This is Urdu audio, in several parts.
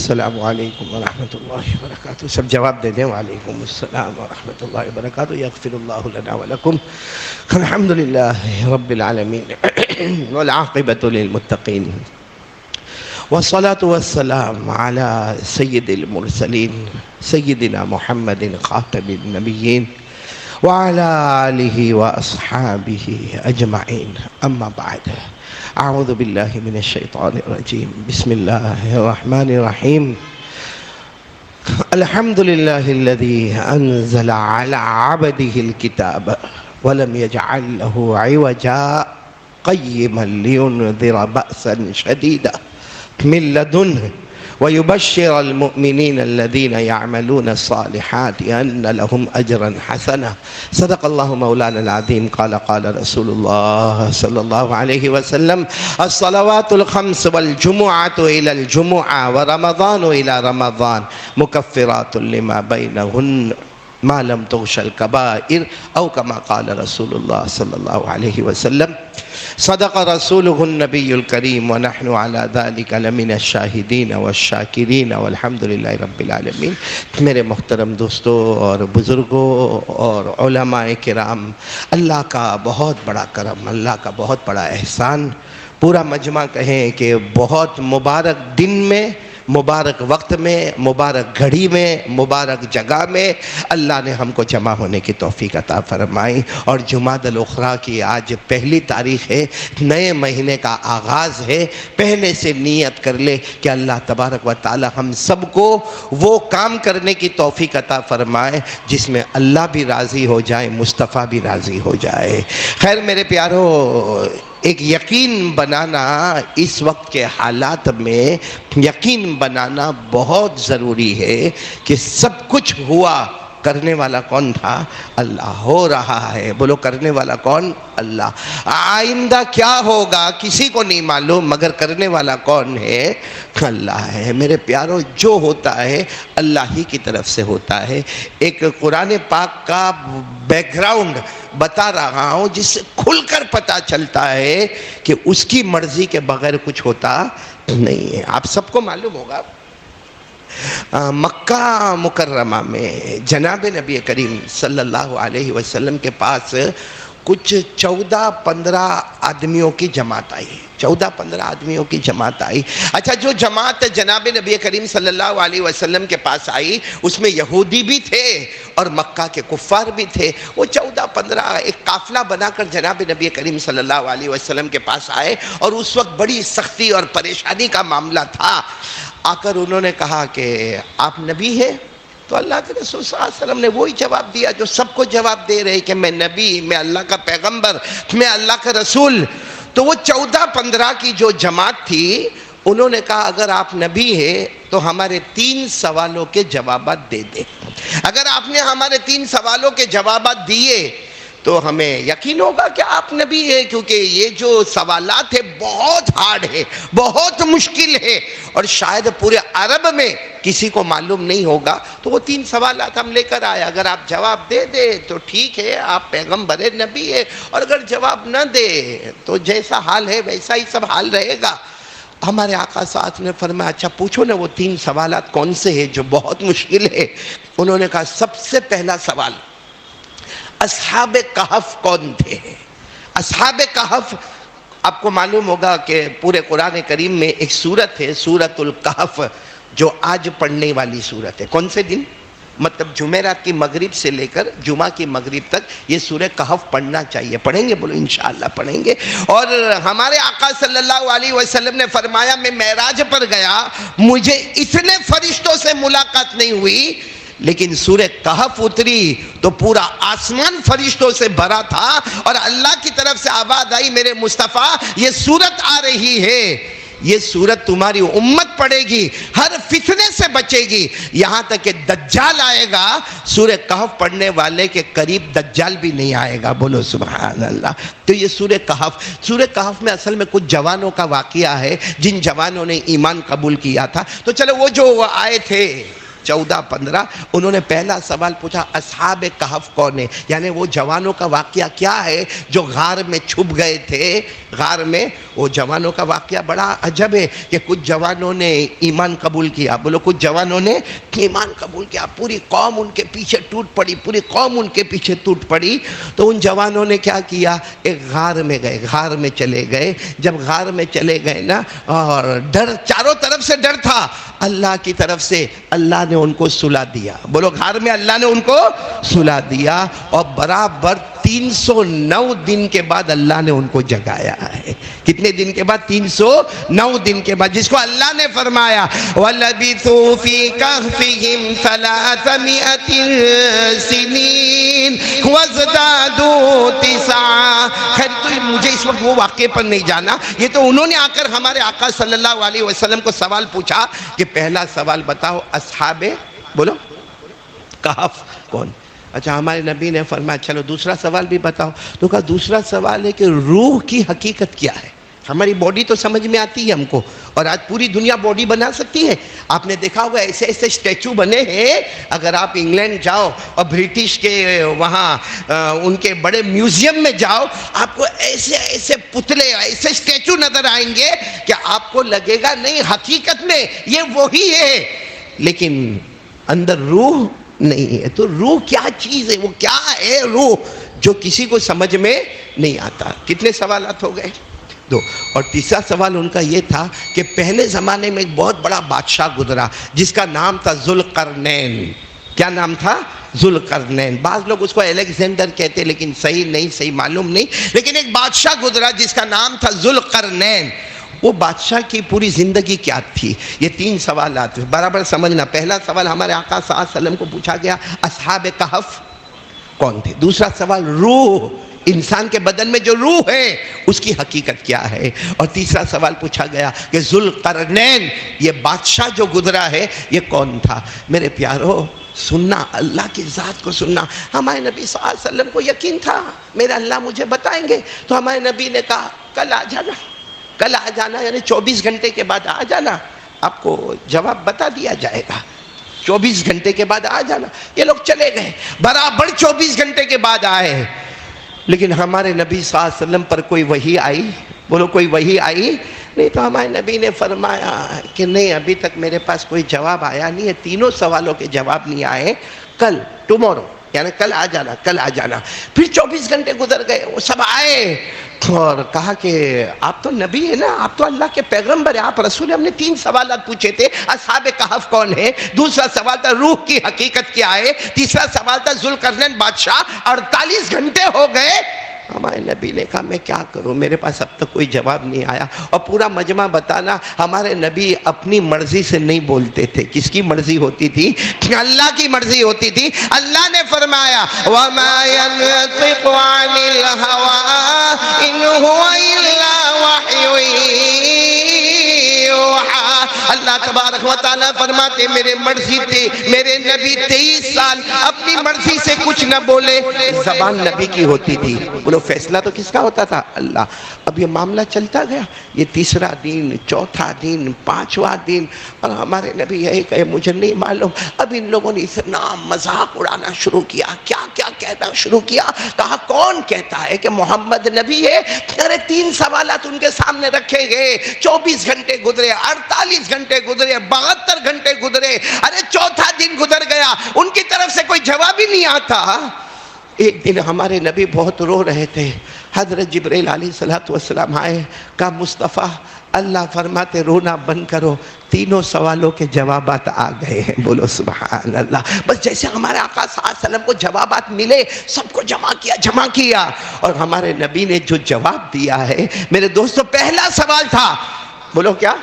السلام علیکم ورحمۃ اللہ وبرکاتہ. سب جواب دے دیں. وعلیکم السلام ورحمۃ اللہ وبرکاتہ. یغفر اللہ لنا ولکم. الحمد للہ رب العالمین والعاقبۃ للمتقین والصلاة والسلام على سید المرسلین سیدنا محمد خاتم النبیین وعلى آلہ واصحابہ اجمعین. اما بعد. اعوذ باللہ من الشیطان الرجیم. بسم اللہ الرحمن الرحیم. الحمد للہ الذی انزل على عبده الكتاب ولم يجعل له عوجا قیما لینذر بأسا شدیدا من لدنه ويبشر المؤمنين الذين يعملون الصالحات أن لهم أجرا حسنا. صدق الله مولانا العظيم. قال رسول الله صلى الله عليه وسلم: الصلوات الخمس والجمعة إلى الجمعة ورمضان إلى رمضان مكفرات لما بينهن ما لم تغش الكبائر أو كما قال رسول الله صلى الله عليه وسلم. صدق رسوله النبي الكريم ونحن على ذلك لمن الشاهدين والشاكرين والحمد لله رب العالمين. میرے محترم دوستوں اور بزرگوں اور علماء کرام، اللہ کا بہت بڑا کرم، اللہ کا بہت بڑا احسان. پورا مجمع کہیں کہ بہت مبارک دن میں، مبارک وقت میں، مبارک گھڑی میں، مبارک جگہ میں اللہ نے ہم کو جمع ہونے کی توفیق عطا فرمائی. اور جمادی الاخری کی آج پہلی تاریخ ہے، نئے مہینے کا آغاز ہے. پہلے سے نیت کر لے کہ اللہ تبارک و تعالی ہم سب کو وہ کام کرنے کی توفیق عطا فرمائے جس میں اللہ بھی راضی ہو جائے، مصطفیٰ بھی راضی ہو جائے. خیر میرے پیارو، ایک یقین بنانا اس وقت کے حالات میں، یقین بنانا بہت ضروری ہے کہ سب کچھ ہوا، کرنے والا کون تھا؟ اللہ. ہو رہا ہے، بولو کرنے والا کون؟ اللہ. آئندہ کیا ہوگا کسی کو نہیں معلوم، مگر کرنے والا کون ہے؟ اللہ ہے. میرے پیارو، جو ہوتا ہے اللہ ہی کی طرف سے ہوتا ہے. ایک قرآن پاک کا بیک گراؤنڈ بتا رہا ہوں جس سے کھل کر پتہ چلتا ہے کہ اس کی مرضی کے بغیر کچھ ہوتا نہیں ہے. آپ سب کو معلوم ہوگا مکہ مکرمہ میں جناب نبی کریم صلی اللہ علیہ وسلم کے پاس کچھ 14-15 آدمیوں کی جماعت آئی. 14-15 آدمیوں کی جماعت آئی. اچھا، جو جماعت جناب نبی کریم صلی اللہ علیہ وسلم کے پاس آئی اس میں یہودی بھی تھے اور مکہ کے کفار بھی تھے. وہ 14-15 ایک قافلہ بنا کر جناب نبی کریم صلی اللہ علیہ وسلم کے پاس آئے اور اس وقت بڑی سختی اور پریشانی کا معاملہ تھا. آ کر انہوں نے کہا کہ آپ نبی ہیں؟ تو اللہ کے رسول صلی اللہ علیہ وسلم نے وہی جواب دیا جو سب کو جواب دے رہے کہ میں نبی، میں اللہ کا پیغمبر، میں اللہ کا رسول. تو وہ 14-15 کی جو جماعت تھی انہوں نے کہا اگر آپ نبی ہیں تو ہمارے 3 سوالوں کے جوابات دے دیں. اگر آپ نے ہمارے 3 سوالوں کے جوابات دیے تو ہمیں یقین ہوگا کہ آپ نبی ہیں، کیونکہ یہ جو سوالات ہیں بہت ہارڈ ہے، بہت مشکل ہے اور شاید پورے عرب میں کسی کو معلوم نہیں ہوگا. تو وہ 3 سوالات ہم لے کر آئے. اگر آپ جواب دے دیں تو ٹھیک ہے، آپ پیغمبر ہیں، نبی ہے، اور اگر جواب نہ دے تو جیسا حال ہے ویسا ہی سب حال رہے گا. ہمارے آقا ساتھ نے فرمایا اچھا پوچھو نا وہ 3 سوالات کون سے ہیں جو بہت مشکل ہے. انہوں نے کہا سب سے پہلا سوال، اصحاب کہف کون تھے؟ اصحاب کہف آپ کو معلوم ہوگا کہ پورے قرآن کریم میں ایک سورت ہے، سورۃ الکہف، جو آج پڑھنے والی سورت ہے. کون سے دن؟ مطلب جمعرات کی مغرب سے لے کر جمعہ کی مغرب تک یہ سورہ کہف پڑھنا چاہیے. پڑھیں گے؟ بولو انشاءاللہ پڑھیں گے. اور ہمارے آقا صلی اللہ علیہ وسلم نے فرمایا میں معراج پر گیا، مجھے اتنے فرشتوں سے ملاقات نہیں ہوئی، لیکن سورہ کہف اتری تو پورا آسمان فرشتوں سے بھرا تھا اور اللہ کی طرف سے آواز آئی میرے مصطفیٰ یہ سورت آ رہی ہے، یہ سورت تمہاری امت پڑھے گی، ہر فتنے سے بچے گی، یہاں تک کہ دجال آئے گا سورہ کہف پڑھنے والے کے قریب دجال بھی نہیں آئے گا. بولو سبحان اللہ. تو یہ سورہ کہف میں اصل میں کچھ جوانوں کا واقعہ ہے جن جوانوں نے ایمان قبول کیا تھا. تو چلو وہ جو آئے تھے 14-15 انہوں نے پہلا سوال پوچھا اصحاب کہف کون ہے، یعنی وہ جوانوں کا واقعہ کیا ہے جو غار میں چھپ گئے تھے. غار میں وہ جوانوں کا واقعہ بڑا عجب ہے کہ کچھ جوانوں نے ایمان قبول کیا. بولو کچھ جوانوں نے ایمان قبول کیا، پوری قوم ان کے پیچھے ٹوٹ پڑی، پوری قوم ان کے پیچھے ٹوٹ پڑی. تو ان جوانوں نے کیا کیا، ایک غار میں گئے، غار میں چلے گئے. جب غار میں چلے گئے نا، اور ڈر چاروں طرف سے ڈر تھا، اللہ کی طرف سے اللہ نے ان کو سلا دیا. بولو غار میں اللہ نے ان کو سلا دیا، اور برابر 309 دن کے بعد اللہ نے ان کو جگایا ہے. کتنے دن کے بعد؟ 309 دن کے بعد، جس کو اللہ نے فرمایا وَلَبِثُوا فِي كَهْفِهِمْ 300 سِنِينَ وَازْدَادُوا 9. خیر تو مجھے اس وقت وہ واقعے پر نہیں جانا، یہ تو انہوں نے آ کر ہمارے آقا صلی اللہ علیہ وسلم کو سوال پوچھا کہ پہلا سوال بتاؤ اصحاب بولو کہف کون. اچھا ہمارے نبی نے فرمایا چلو دوسرا سوال بھی بتاؤ. تو کہا دوسرا سوال ہے کہ روح کی حقیقت کیا ہے. ہماری باڈی تو سمجھ میں آتی ہے ہم کو، اور آج پوری دنیا باڈی بنا سکتی ہے. آپ نے دیکھا ہوگا ایسے ایسے اسٹیچو بنے ہیں، اگر آپ انگلینڈ جاؤ اور برٹش کے وہاں ان کے بڑے میوزیم میں جاؤ، آپ کو ایسے ایسے پتلے، ایسے اسٹیچو نظر آئیں گے کہ آپ کو لگے گا نہیں حقیقت میں یہ وہی ہے، لیکن اندر روح نہیں ہے. تو روح کیا چیز ہے، وہ کیا ہے روح، جو کسی کو سمجھ میں نہیں آتا. کتنے سوالات ہو گئے؟ 2. اور تیسرا سوال ان کا یہ تھا کہ پہلے زمانے میں ایک بہت بڑا بادشاہ گزرا جس کا نام تھا ذوالقرنین. کیا نام تھا؟ ذوالقرنین. بعض لوگ اس کو الیگزینڈر کہتے لیکن صحیح نہیں، صحیح معلوم نہیں، لیکن ایک بادشاہ گزرا جس کا نام تھا ذوالقرنین. وہ بادشاہ کی پوری زندگی کیا تھی؟ یہ 3 سوالات برابر سمجھنا. پہلا سوال ہمارے آقا صلی اللہ علیہ وسلم کو پوچھا گیا اصحاب کہف کون تھے. دوسرا سوال روح، انسان کے بدن میں جو روح ہے اس کی حقیقت کیا ہے. اور تیسرا سوال پوچھا گیا کہ ذوالقرنین یہ بادشاہ جو گزرا ہے یہ کون تھا. میرے پیارو سننا، اللہ کی ذات کو سننا. ہمارے نبی صلی اللہ علیہ وسلم کو یقین تھا میرا اللہ مجھے بتائیں گے. تو ہمارے نبی نے کہا کل آ جانا، کل آ جانا، یعنی 24 گھنٹے کے بعد آ جانا، آپ کو جواب بتا دیا جائے گا. 24 گھنٹے کے بعد آ جانا. یہ لوگ چلے گئے، برابر 24 گھنٹے کے بعد آئے. لیکن ہمارے نبی صلی اللہ علیہ وسلم پر کوئی وحی آئی؟ بولو کوئی وحی آئی نہیں. تو ہمارے نبی نے فرمایا کہ نہیں ابھی تک میرے پاس کوئی جواب آیا نہیں ہے، تینوں سوالوں کے جواب نہیں آئے. کل ٹمورو یعنی کل آ جانا، کل آ جانا. پھر 24 گھنٹے گزر گئے، وہ سب آئے اور کہا کہ آپ تو نبی ہے نا، آپ تو اللہ کے پیغمبر ہیں، آپ رسول ہیں. ہم نے 3 سوالات پوچھے تھے، اصحاب کہف کون ہے، دوسرا سوال تھا روح کی حقیقت کیا ہے، تیسرا سوال تھا ذوالقرنین بادشاہ. 48 گھنٹے ہو گئے. ہمارے نبی نے کہا میں کیا کروں، میرے پاس اب تک کوئی جواب نہیں آیا. اور پورا مجمع بتانا ہمارے نبی اپنی مرضی سے نہیں بولتے تھے. کس کی مرضی ہوتی تھی؟ اللہ کی مرضی ہوتی تھی. اللہ نے فرمایا وَمَا يَنطِقُ عَنِ الْهَوَىٰ إِنْ هُوَ إِلَّا وَحْيٌ يُوحَىٰ. اللہ تبارک و تعالیٰ فرماتے میرے مرضی تھے، میرے نبی 23 سال اپنی مرضی سے کچھ نہ بولے. زبان نبی کی ہوتی تھی. بولو فیصلہ تو کس کا ہوتا تھا؟ اللہ. اب یہ معاملہ چلتا گیا، یہ تیسرا دن، چوتھا دن، 5واں دن، اور ہمارے نبی یہی کہے مجھے نہیں معلوم. اب ان لوگوں نے اتنا مذاق اڑانا شروع کیا، کیا کیا کہنا شروع کیا. کہا کون کہتا ہے کہ محمد نبی ہے؟ ارے 3 سوالات ان کے سامنے رکھے گئے، 24 گھنٹے گزرے، 48 گھنٹے گزرے، 72 گھنٹے گزرے، ارے چوتھا دن گزر گیا، ان کی طرف سے کوئی جواب ہی نہیں آتا. ایک دن ہمارے نبی بہت رو رہے تھے. حضرت جبرائیل علیہ السلام آئے، کہا مصطفیٰ اللہ فرماتے رونا بند کرو، 3 سوالوں کے جوابات آ گئے ہیں. بولو سبحان اللہ. بس جیسے ہمارے آقا صلی اللہ علیہ وسلم کو جوابات ملے سب کو جمع کیا اور ہمارے نبی نے جو جواب دیا ہے میرے دوستو، پہلا سوال تھا، بولو کیا؟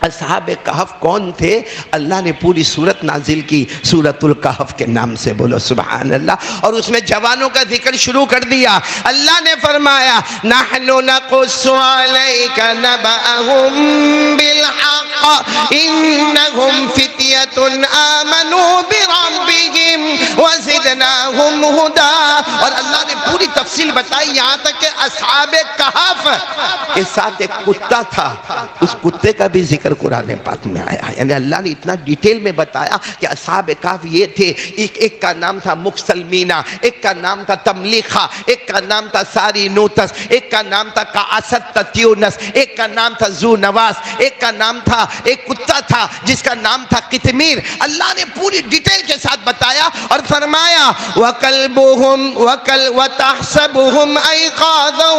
اصحاب کہف کون تھے؟ اللہ نے پوری سورت نازل کی سورۃ الکہف کے نام سے. بولو سبحان اللہ. اور اس میں جوانوں کا ذکر شروع کر دیا. اللہ نے فرمایا نحن نقص علیک نبأہم بالحق انہم فتیۃ آمنوا بربہم وزدناہم ہدا. اور اللہ نے پوری تفصیل بتائی یہاں تک کہ اصحاب کہف کے ساتھ ایک کتا تھا، اس کتے کا بھی ذکر قرآن پاک میں آیا. یعنی اللہ نے اتنا ڈیٹیل میں بتایا کہ اصحاب کہف یہ تھے. ایک کا نام تھا مکسلمینہ، ایک کا نام تھا تملیخہ، ایک کا نام تھا ساری نوتس، ایک کا نام تھا کاسد تتیونس، ایک کا نام تھا زو نواس، ایک کا نام تھا، ایک کتا تھا جس کا نام تھا قطمیر. اللہ نے پوری ڈیٹیل کے ساتھ بتایا اور فرمایا وَقَلْبُهُمْ وَتَحْسَبُهُمْ أَيْقَاظًا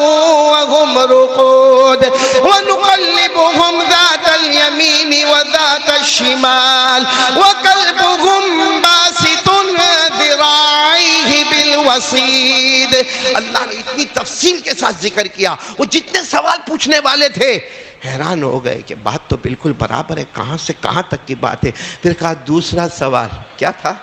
وَهُمْ رُقُودٌ وَنُقَلِّبُهُمْ ذَاتَ الْيَمِينِ وَذَاتَ الشِّمَالِ وَقَلْبُهُمْ بَاسِطٌ ذِرَاعَيْهِ بِالْوَصِيدِ. اللہ نے اتنی تفصیل کے ساتھ ذکر کیا. وہ جتنے سوال پوچھنے والے تھے حیران ہو گئے کہ بات تو بالکل برابر ہے، کہاں سے کہاں تک کی بات ہے. پھر کہا دوسرا سوال کیا تھا؟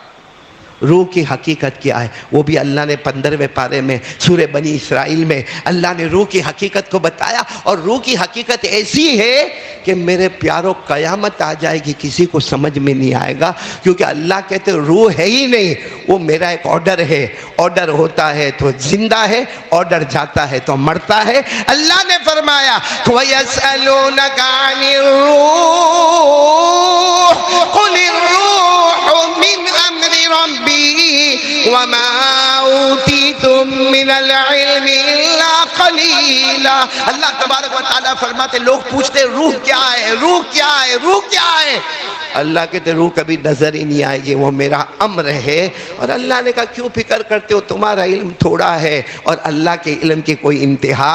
روح کی حقیقت کیا ہے؟ وہ بھی اللہ نے 15ویں پارے میں سورہ بنی اسرائیل میں اللہ نے روح کی حقیقت کو بتایا. اور روح کی حقیقت ایسی ہے کہ میرے پیاروں قیامت آ جائے گی کسی کو سمجھ میں نہیں آئے گا، کیونکہ اللہ کہتے روح ہے ہی نہیں، وہ میرا ایک آرڈر ہے. آرڈر ہوتا ہے تو زندہ ہے، آرڈر جاتا ہے تو مرتا ہے. اللہ نے فرمایا وَيَسْأَلُونَكَ عَنِ الرُّوحِ قُلِ الرُّوحُ مِنْ أَمْرِ رَبِّي وَمَا أُوتِيتُم مِّنَ الْعِلْمِ إِلَّا قَلِيلًا. اللہ تبارک و تعالیٰ فرماتے لوگ پوچھتے روح کیا ہے، روح کیا ہے، روح کیا ہے. اللہ کہتے روح کبھی نظر ہی نہیں آئے گی، وہ میرا امر ہے. اور اللہ نے کہا کیوں فکر کرتے ہو، تمہارا علم تھوڑا ہے اور اللہ کے علم کی کوئی انتہا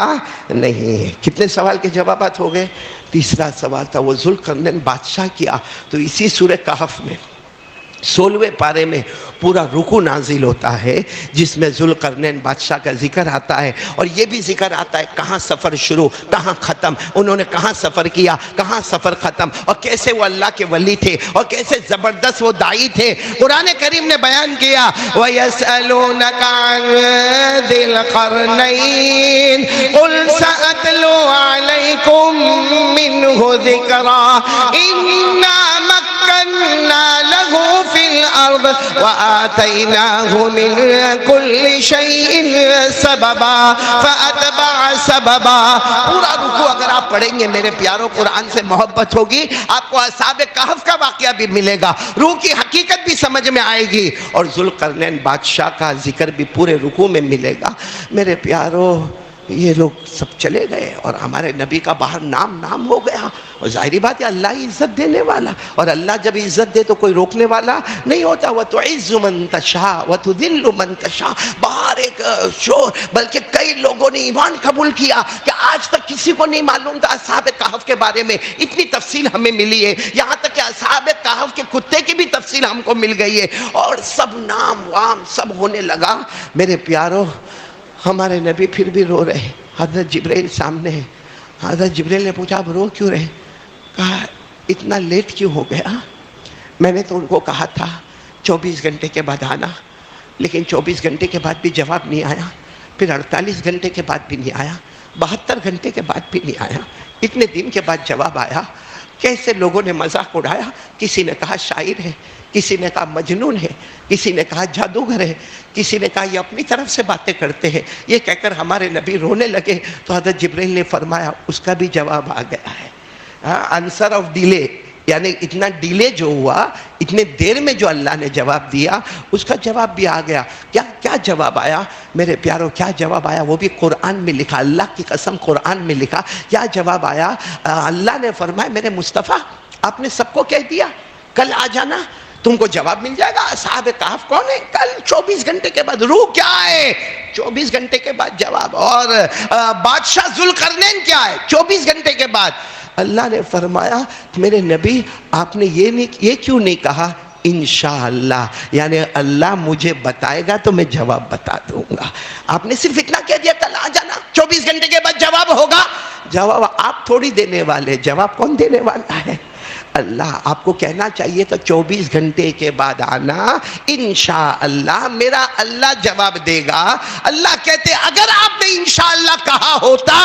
نہیں ہے. کتنے سوال کے جوابات ہو گئے؟ تیسرا سوال تھا وہ ذوالقرنین بادشاہ کیا. تو اسی سورہ کہف میں 16ویں پارے میں پورا رکوع نازل ہوتا ہے جس میں ذوالقرنین بادشاہ کا ذکر آتا ہے. اور یہ بھی ذکر آتا ہے کہاں سفر شروع کہاں ختم، انہوں نے کہاں سفر کیا کہاں سفر ختم، اور کیسے وہ اللہ کے ولی تھے اور کیسے زبردست وہ داعی تھے. قرآن کریم نے بیان کیا وَيَسْأَلُونَكَ عَنْ ذِي الْقَرْنَيْنِ قُلْ سَأَتْلُو عَلَيْكُمْ مِنْهُ ذِكْرًا إِنَّا مَكَّنَّا لَهُ فِي الْأَرْضِ وَآتَيْنَاهُ مِنْ كُلِّ شَيْءٍ سَبَبًا فَأَتْبَعَ سَبَبًا. پورا رکوع اگر آپ پڑھیں گے میرے پیاروں قرآن سے محبت ہوگی، آپ کو اصحاب کہف کا واقعہ بھی ملے گا، روح کی حقیقت بھی سمجھ میں آئے گی، اور ذوالقرنین بادشاہ کا ذکر بھی پورے رکوع میں ملے گا. میرے پیاروں یہ لوگ سب چلے گئے اور ہمارے نبی کا باہر نام ہو گیا. اور ظاہری بات ہے اللہ ہی عزت دینے والا، اور اللہ جب عزت دے تو کوئی روکنے والا نہیں ہوتا. وَتُعِزُّ مَن تَشَاءُ وَتُذِلُّ مَن تَشَاءُ. باہر ایک شور، بلکہ کئی لوگوں نے ایمان قبول کیا کہ آج تک کسی کو نہیں معلوم تھا اصحاب کہف کے بارے میں. اتنی تفصیل ہمیں ملی ہے، یہاں تک کہ اصحاب کہف کے کتے کی بھی تفصیل ہم کو مل گئی ہے. اور سب نام وام سب ہونے لگا. میرے پیاروں ہمارے نبی پھر بھی رو رہے. حضرت جبرائیل سامنے ہے. حضرت جبرائیل نے پوچھا آپ رو کیوں رہے؟ کہا اتنا لیٹ کیوں ہو گیا؟ میں نے تو ان کو کہا تھا 24 گھنٹے کے بعد آنا، لیکن 24 گھنٹے کے بعد بھی جواب نہیں آیا، پھر 48 گھنٹے کے بعد بھی نہیں آیا، 72 گھنٹے کے بعد بھی نہیں آیا، اتنے دن کے بعد جواب آیا. کیسے لوگوں نے مذاق اڑایا. کسی نے کہا شاعر ہے، کسی نے کہا مجنون ہے، کسی نے کہا جادوگر ہے، کسی نے کہا یہ اپنی طرف سے باتیں کرتے ہیں. یہ کہہ کر ہمارے نبی رونے لگے تو حضرت جبرائیل نے فرمایا اس کا بھی جواب آ گیا ہے. آنسر آف ڈیلے، یعنی اتنا ڈیلے جو ہوا، اتنے دیر میں جو اللہ نے جواب دیا اس کا جواب بھی آ گیا. کیا جواب آیا میرے پیاروں؟ کیا جواب آیا وہ بھی قرآن میں لکھا، اللہ کی قسم قرآن میں لکھا. کیا جواب آیا؟ اللہ نے فرمایا میرے مصطفیٰ آپ نے سب کو کہہ دیا کل آ جانا، تم کو جواب مل جائے گا. اصحاب کہف کون ہے؟ کل 24 گھنٹے کے بعد. روح کیا ہے؟ 24 گھنٹے کے بعد جواب. اور بادشاہ ذوالقرنین کیا ہے؟ 24 گھنٹے کے بعد. اللہ نے فرمایا میرے نبی آپ نے یہ کیوں نہیں کہا انشاءاللہ، یعنی اللہ مجھے بتائے گا تو میں جواب بتا دوں گا. آپ نے صرف اتنا کہہ دیا کل آ جانا، 24 گھنٹے کے بعد جواب ہوگا. جواب آپ تھوڑی دینے والے، جواب کون دینے والا ہے؟ اللہ. آپ کو کہنا چاہیے تو 24 گھنٹے کے بعد آنا، انشاءاللہ میرا اللہ جواب دے گا. اللہ کہتے اگر آپ نے انشاءاللہ کہا ہوتا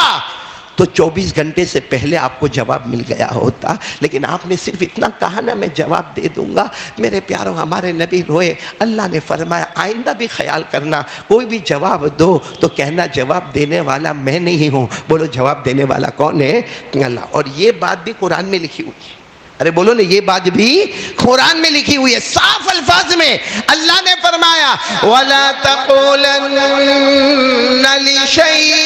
تو 24 گھنٹے سے پہلے آپ کو جواب مل گیا ہوتا، لیکن آپ نے صرف اتنا کہا نا میں جواب دے دوں گا۔ میرے پیاروں، ہمارے نبی روئے، اللہ نے فرمایا آئندہ بھی خیال کرنا، کوئی بھی جواب دو تو کہنا جواب دینے والا میں نہیں ہوں۔ بولو جواب دینے والا کون ہے؟ اللہ۔ اور یہ بات بھی قرآن میں لکھی ہوئی ہے، ارے بولو نا، یہ بات بھی قرآن میں لکھی ہوئی ہے، صاف الفاظ میں اللہ نے فرمایا وَلَا تَقُولَنَّ لِشَيْءٍ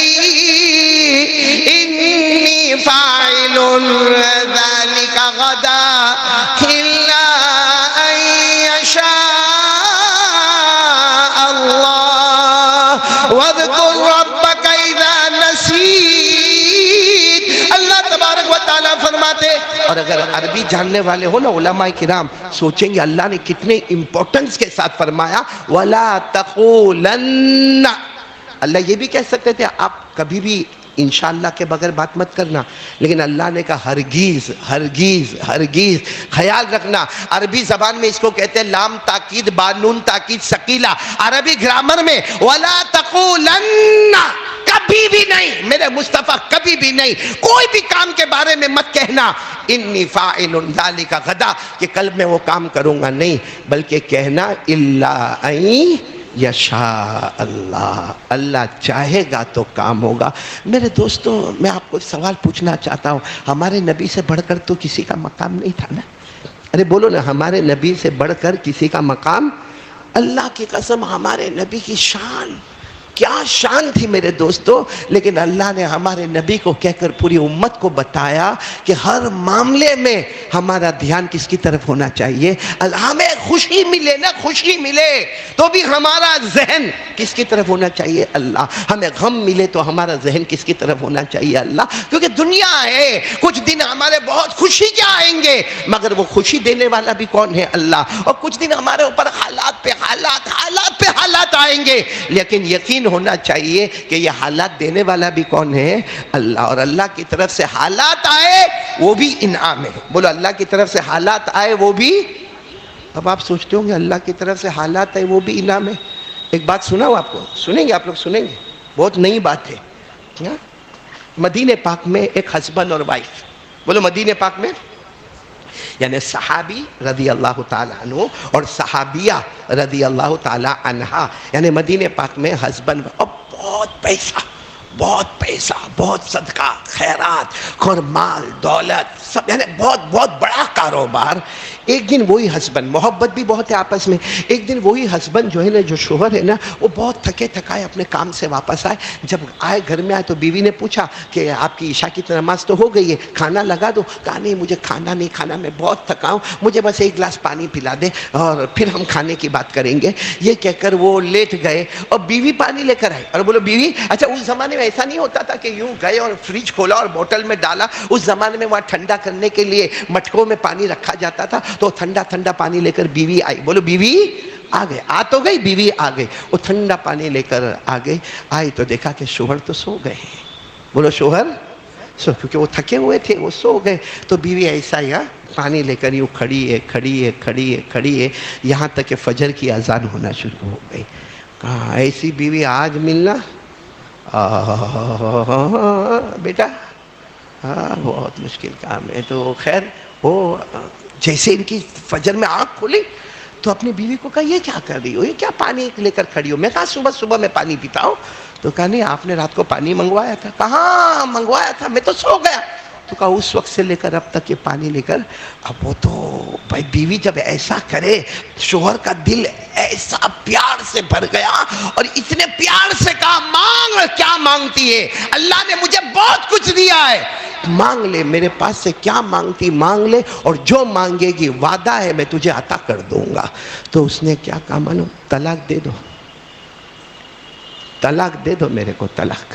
إِنِّي فَاعِلٌ ذَلِكَ غَدًا إِلَّا أَن يَشَاءَ اللَّهُ وَاذْكُر رَّبَّكَ إِذَا نَسِيتَ۔ اللہ تبارک و تعالیٰ فرماتے، اور اگر عربی جاننے والے ہو نا علماء کرام، سوچیں گے اللہ نے کتنے امپورٹنس کے ساتھ فرمایا وَلَا تَقُولَنَّ۔ اللہ یہ بھی کہہ سکتے تھے آپ کبھی بھی انشاءاللہ کے بغیر بات مت کرنا، لیکن اللہ نے کہا ہرگیز ہرگیز ہرگیز۔ خیال رکھنا، عربی زبان میں اس کو کہتے ہیں لام تاکید با نون تاکید ثقیلہ، عربی گرامر میں وَلَا تَقُولَنَّ، کبھی بھی نہیں میرے مصطفیٰ، کبھی بھی نہیں، کوئی بھی کام کے بارے میں مت کہنا انی فاعل ذالک غدا، کہ کل میں وہ کام کروں گا، نہیں، بلکہ کہنا الا ان یشاء اللہ، اللہ چاہے گا تو کام ہوگا۔ میرے دوستو، میں آپ کو سوال پوچھنا چاہتا ہوں، ہمارے نبی سے بڑھ کر تو کسی کا مقام نہیں تھا نا؟ ارے بولو نا، ہمارے نبی سے بڑھ کر کسی کا مقام؟ اللہ کی قسم، ہمارے نبی کی شان کیا شان تھی میرے دوستو، لیکن اللہ نے ہمارے نبی کو کہہ کر پوری امت کو بتایا کہ ہر معاملے میں ہمارا دھیان کس کی طرف ہونا چاہیے۔ ہمیں خوشی ملے نا، خوشی ملے تو بھی ہمارا ذہن کس کی طرف ہونا چاہیے؟ اللہ۔ ہمیں غم ملے تو ہمارا ذہن کس کی طرف ہونا چاہیے؟ اللہ۔ کیونکہ دنیا ہے، کچھ دن ہمارے بہت خوشی کے آئیں گے، مگر وہ خوشی دینے والا بھی کون ہے؟ اللہ۔ اور کچھ دن ہمارے اوپر حالات پہ حالات، حالات پہ حالات آئیں گے، لیکن یقین ہونا چاہیے کہ یہ حالات دینے والا بھی کون ہے؟ اللہ۔ اور اللہ کی طرف سے حالات آئے وہ بھی انعام ہے۔ بولو اللہ کی طرف سے حالات آئے وہ بھی، اب آپ سوچتے ہوں گے اللہ کی طرف سے حالات آئے وہ بھی انعام ہے۔ ایک بات سناؤں آپ کو، سنیں گے آپ لوگ؟ سنیں گے، بہت نئی بات ہے۔ مدینہ پاک میں ایک ہسبینڈ اور وائف، بولو مدینہ پاک میں، یعنی صحابی رضی اللہ تعالیٰ عنہ اور صحابیہ رضی اللہ تعالیٰ عنہا، یعنی مدینہ پاک میں ہسبینڈ اور بہت پیسہ، بہت پیسہ، بہت صدقہ خیرات اور مال دولت سب، یعنی بہت بہت بڑا کاروبار۔ ایک دن وہی ہسبینڈ، محبت بھی بہت ہے آپس میں، ایک دن وہی ہسبینڈ جو ہے نا، جو شوہر ہے نا، وہ بہت تھکے تھکائے اپنے کام سے واپس آئے۔ جب آئے گھر میں آئے تو بیوی نے پوچھا کہ آپ کی عشاء کی نماز تو ہو گئی ہے، کھانا لگا دو؟ کہا نہیں، مجھے کھانا نہیں کھانا، میں بہت تھکا ہوں، مجھے بس ایک گلاس پانی پلا دے اور پھر ہم کھانے کی بات کریں گے۔ یہ کہہ کر وہ لیٹ گئے اور بیوی پانی لے کر آئی۔ اور بولو بیوی، اچھا اس زمانے میں ایسا نہیں ہوتا تھا کہ یوں گئے اور فریج کھولا اور بوتل میں ڈالا، اس زمانے میں وہاں ٹھنڈا کرنے کے لیے مٹکوں میں پانی رکھا جاتا تھا، تو ٹھنڈا ٹھنڈا پانی لے کر بیوی آئی۔ بولو بیوی آ گئے، آ تو گئی، بیوی آ گئی، وہ ٹھنڈا پانی لے کر آ گئی، آئی تو دیکھا کہ شوہر تو سو گئے ہیں۔ بولو شوہر سو، کیونکہ وہ تھکے ہوئے تھے، وہ سو گئے۔ تو بیوی ایسا ہی پانی لے کر یوں کھڑی ہے کھڑی ہے کھڑی ہے کھڑی ہے، یہاں تک کہ فجر کی اذان ہونا شروع ہو گئی۔ کہا ایسی بیوی آج ملنا بیٹا بہت مشکل کام ہے۔ تو خیر وہ جیسے ان کی فجر میں آنکھ کھلی تو اپنی بیوی کو کہا یہ کیا کر رہی ہو، یہ کیا پانی لے کر کھڑی ہو؟ میں کہا صبح صبح میں پانی پیتا ہوں۔ تو کہا نہیں، آپ نے رات کو پانی منگوایا تھا۔ کہاں منگوایا تھا، میں تو سو گیا۔ تو کہا اس وقت سے لے کر اب تک یہ پانی لے کر، اب وہ تو بھائی بیوی جب ایسا کرے، شوہر کا دل ایسا پیار سے بھر گیا اور اتنے پیار سے کہا مانگ، کیا مانگتی ہے؟ اللہ نے مجھے بہت کچھ دیا ہے، مانگ لے، میرے پاس سے کیا مانگتی مانگ لے، اور جو مانگے گی وعدہ ہے میں تجھے عطا کر دوں گا۔ تو اس نے کیا کہا؟ مانو طلاق دے دو، طلاق دے دو میرے کو، طلاق۔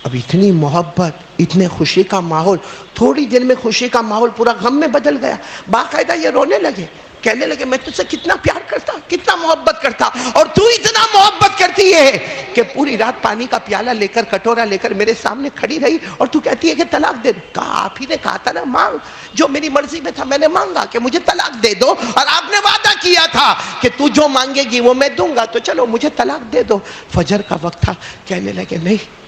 اب اتنی محبت، اتنے خوشی کا ماحول، تھوڑی دیر میں خوشی کا ماحول پورا غم میں بدل گیا۔ باقاعدہ یہ رونے لگے، کہنے لگے میں تجھ سے کتنا پیار کرتا، کتنا محبت کرتا، اور تو اتنا محبت کرتی ہے کہ پوری رات پانی کا پیالہ لے کر، کٹورا لے کر میرے سامنے کھڑی رہی، اور تو کہتی ہے کہ طلاق دے دو۔ کہا آپ ہی نے کہا تھا نا مانگ، جو میری مرضی میں تھا میں نے مانگا کہ مجھے طلاق دے دو، اور آپ نے وعدہ کیا تھا کہ تو جو مانگے گی وہ میں دوں گا، تو چلو مجھے طلاق دے دو۔ فجر کا وقت تھا، کہنے لگے نہیں،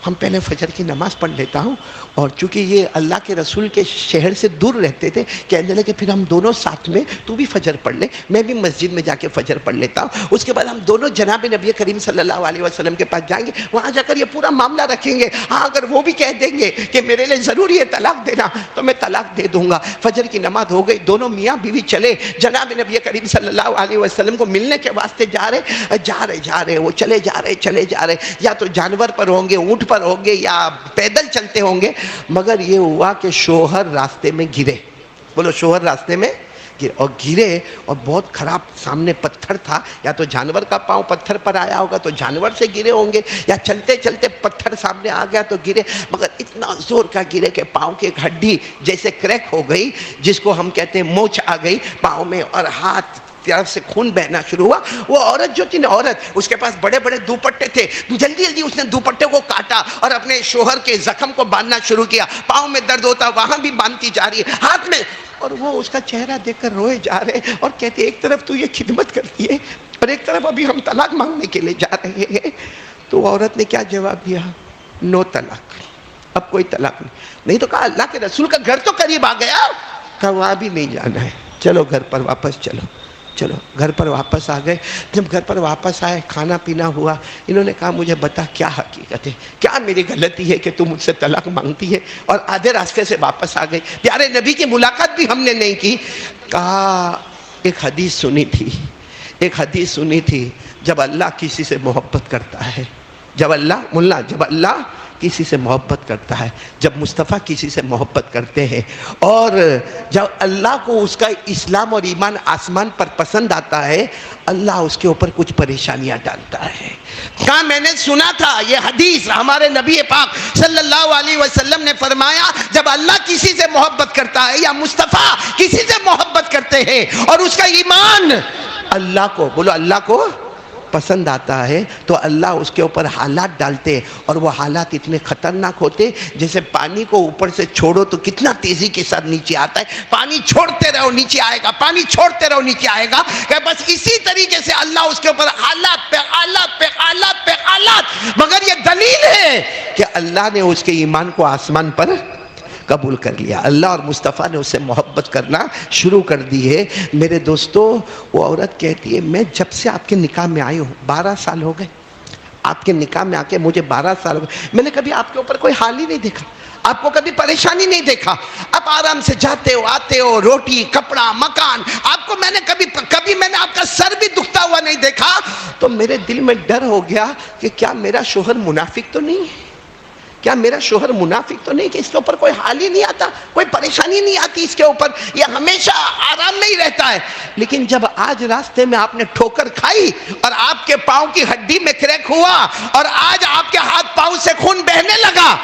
ہم پہلے فجر کی نماز پڑھ لیتا ہوں. اور چونکہ یہ اللہ کے رسول کے شہر سے دور رہتے تھے، کہنے لگے پھر ہم دونوں ساتھ میں، تو بھی فجر پڑھ لے، میں بھی مسجد میں جا کے فجر پڑھ لیتا ہوں. اس کے بعد ہم دونوں جناب نبی کریم صلی اللہ علیہ وسلم کے پاس جائیں گے، وہاں جا کر یہ پورا معاملہ رکھیں گے. ہاں اگر وہ بھی کہہ دیں گے کہ میرے لیے ضروری ہے طلاق دینا تو میں طلاق دے دوں گا. فجر کی نماز ہو گئی، دونوں میاں بیوی چلے جناب نبی کریم صلی اللہ علیہ وسلم کو ملنے کے واسطے جا رہے وہ چلے جا رہے، یا تو جانور پر ہوں گے، اونٹ پر ہوں گے، یا پیدل چلتے ہوں گے. مگر یہ ہوا کہ شوہر راستے میں گرے. بولو شوہر راستے میں گرے اور بہت خراب، سامنے پتھر تھا، یا تو جانور کا پاؤں پتھر پر آیا ہوگا تو جانور سے گرے ہوں گے، یا چلتے چلتے پتھر سامنے آ گیا تو گرے. مگر اتنا زور کا گرے کہ پاؤں کی ایک ہڈی جیسے کریک ہو گئی، جس کو ہم کہتے ہیں موچ آ گئی پاؤں میں، اور ہاتھ طرف سے خون بہنا شروع ہوا. وہ عورت جو تھی نا، اس کے پاس بڑے بڑے دوپٹے تھے، جلدی اس نے دوپٹے کو کاٹا اور اپنے شوہر کے زخم کو باندھنا شروع کیا. پاؤں میں درد ہوتا وہاں بھی باندھتی جا رہی ہے، ہاتھ میں. اور وہ اس کا چہرہ دیکھ کر روئے جا رہے اور کہتے ایک طرف تو یہ خدمت کرتی ہے اور ایک طرف ابھی ہم طلاق مانگنے کے لیے جا رہے ہیں. تو عورت نے کیا جواب دیا؟ نو طلاق، اب کوئی طلاق نہیں. تو کہا اللہ کے رسول کا گھر تو قریب آ گیا. کہا وہاں بھی نہیں جانا ہے، چلو گھر پر واپس چلو گھر پر واپس آ گئے. جب گھر پر واپس آئے، کھانا پینا ہوا، انہوں نے کہا مجھے بتا کیا حقیقت ہے، کیا میری غلطی ہے کہ تم مجھ سے طلاق مانگتی ہے؟ اور آدھے راستے سے واپس آ گئے. پیارے نبی کی ملاقات بھی ہم نے نہیں کی. کہا ایک حدیث سنی تھی، جب اللہ کسی سے محبت کرتا ہے، جب اللہ کسی سے محبت کرتا ہے، جب مصطفیٰ کسی سے محبت کرتے ہیں، اور جب اللہ کو اس کا اسلام اور ایمان آسمان پر پسند آتا ہے، اللہ اس کے اوپر کچھ پریشانیاں ڈالتا ہے. کہاں میں نے سنا تھا یہ حدیث، ہمارے نبی پاک صلی اللہ علیہ وسلم نے فرمایا جب اللہ کسی سے محبت کرتا ہے یا مصطفیٰ کسی سے محبت کرتے ہیں اور اس کا ایمان اللہ کو، بولو اللہ کو پسند آتا ہے، تو اللہ اس کے اوپر حالات ڈالتے، اور وہ حالات اتنے خطرناک ہوتے جیسے پانی کو اوپر سے چھوڑو تو کتنا تیزی کے ساتھ نیچے آتا ہے، پانی چھوڑتے رہو نیچے آئے گا، پانی چھوڑتے رہو نیچے آئے گا. کہ بس اسی طریقے سے اللہ اس کے اوپر حالات پہ حالات پہ حالات پہ حالات. مگر یہ دلیل ہے کہ اللہ نے اس کے ایمان کو آسمان پر قبول کر لیا. اللہ اور مصطفیٰ نے اسے محبت کرنا شروع کر دی ہے. میرے دوستو، وہ عورت کہتی ہے میں جب سے آپ کے نکاح میں آئی ہوں 12 سال ہو گئے، آپ کے نکاح میں آ کے مجھے 12 سال ہو گئے، میں نے کبھی آپ کے اوپر کوئی حال ہی نہیں دیکھا، آپ کو کبھی پریشانی نہیں دیکھا، آپ آرام سے جاتے ہو آتے ہو، روٹی کپڑا مکان، آپ کو میں نے کبھی میں نے آپ کا سر بھی دکھتا ہوا نہیں دیکھا. تو میرے دل میں ڈر ہو گیا کہ کیا میرا شوہر منافق تو نہیں ہے، کیا میرا شوہر منافق تو نہیں کہ اس کے اوپر کوئی حال ہی نہیں آتا، کوئی پریشانی نہیں آتی اس کے اوپر، یہ ہمیشہ آرام نہیں رہتا ہے. لیکن جب آج راستے میں آپ نے ٹھوکر کھائی اور آپ کے پاؤں کی ہڈی میں کریک ہوا اور آج آپ کے ہاتھ پاؤں سے خون بہنے لگا،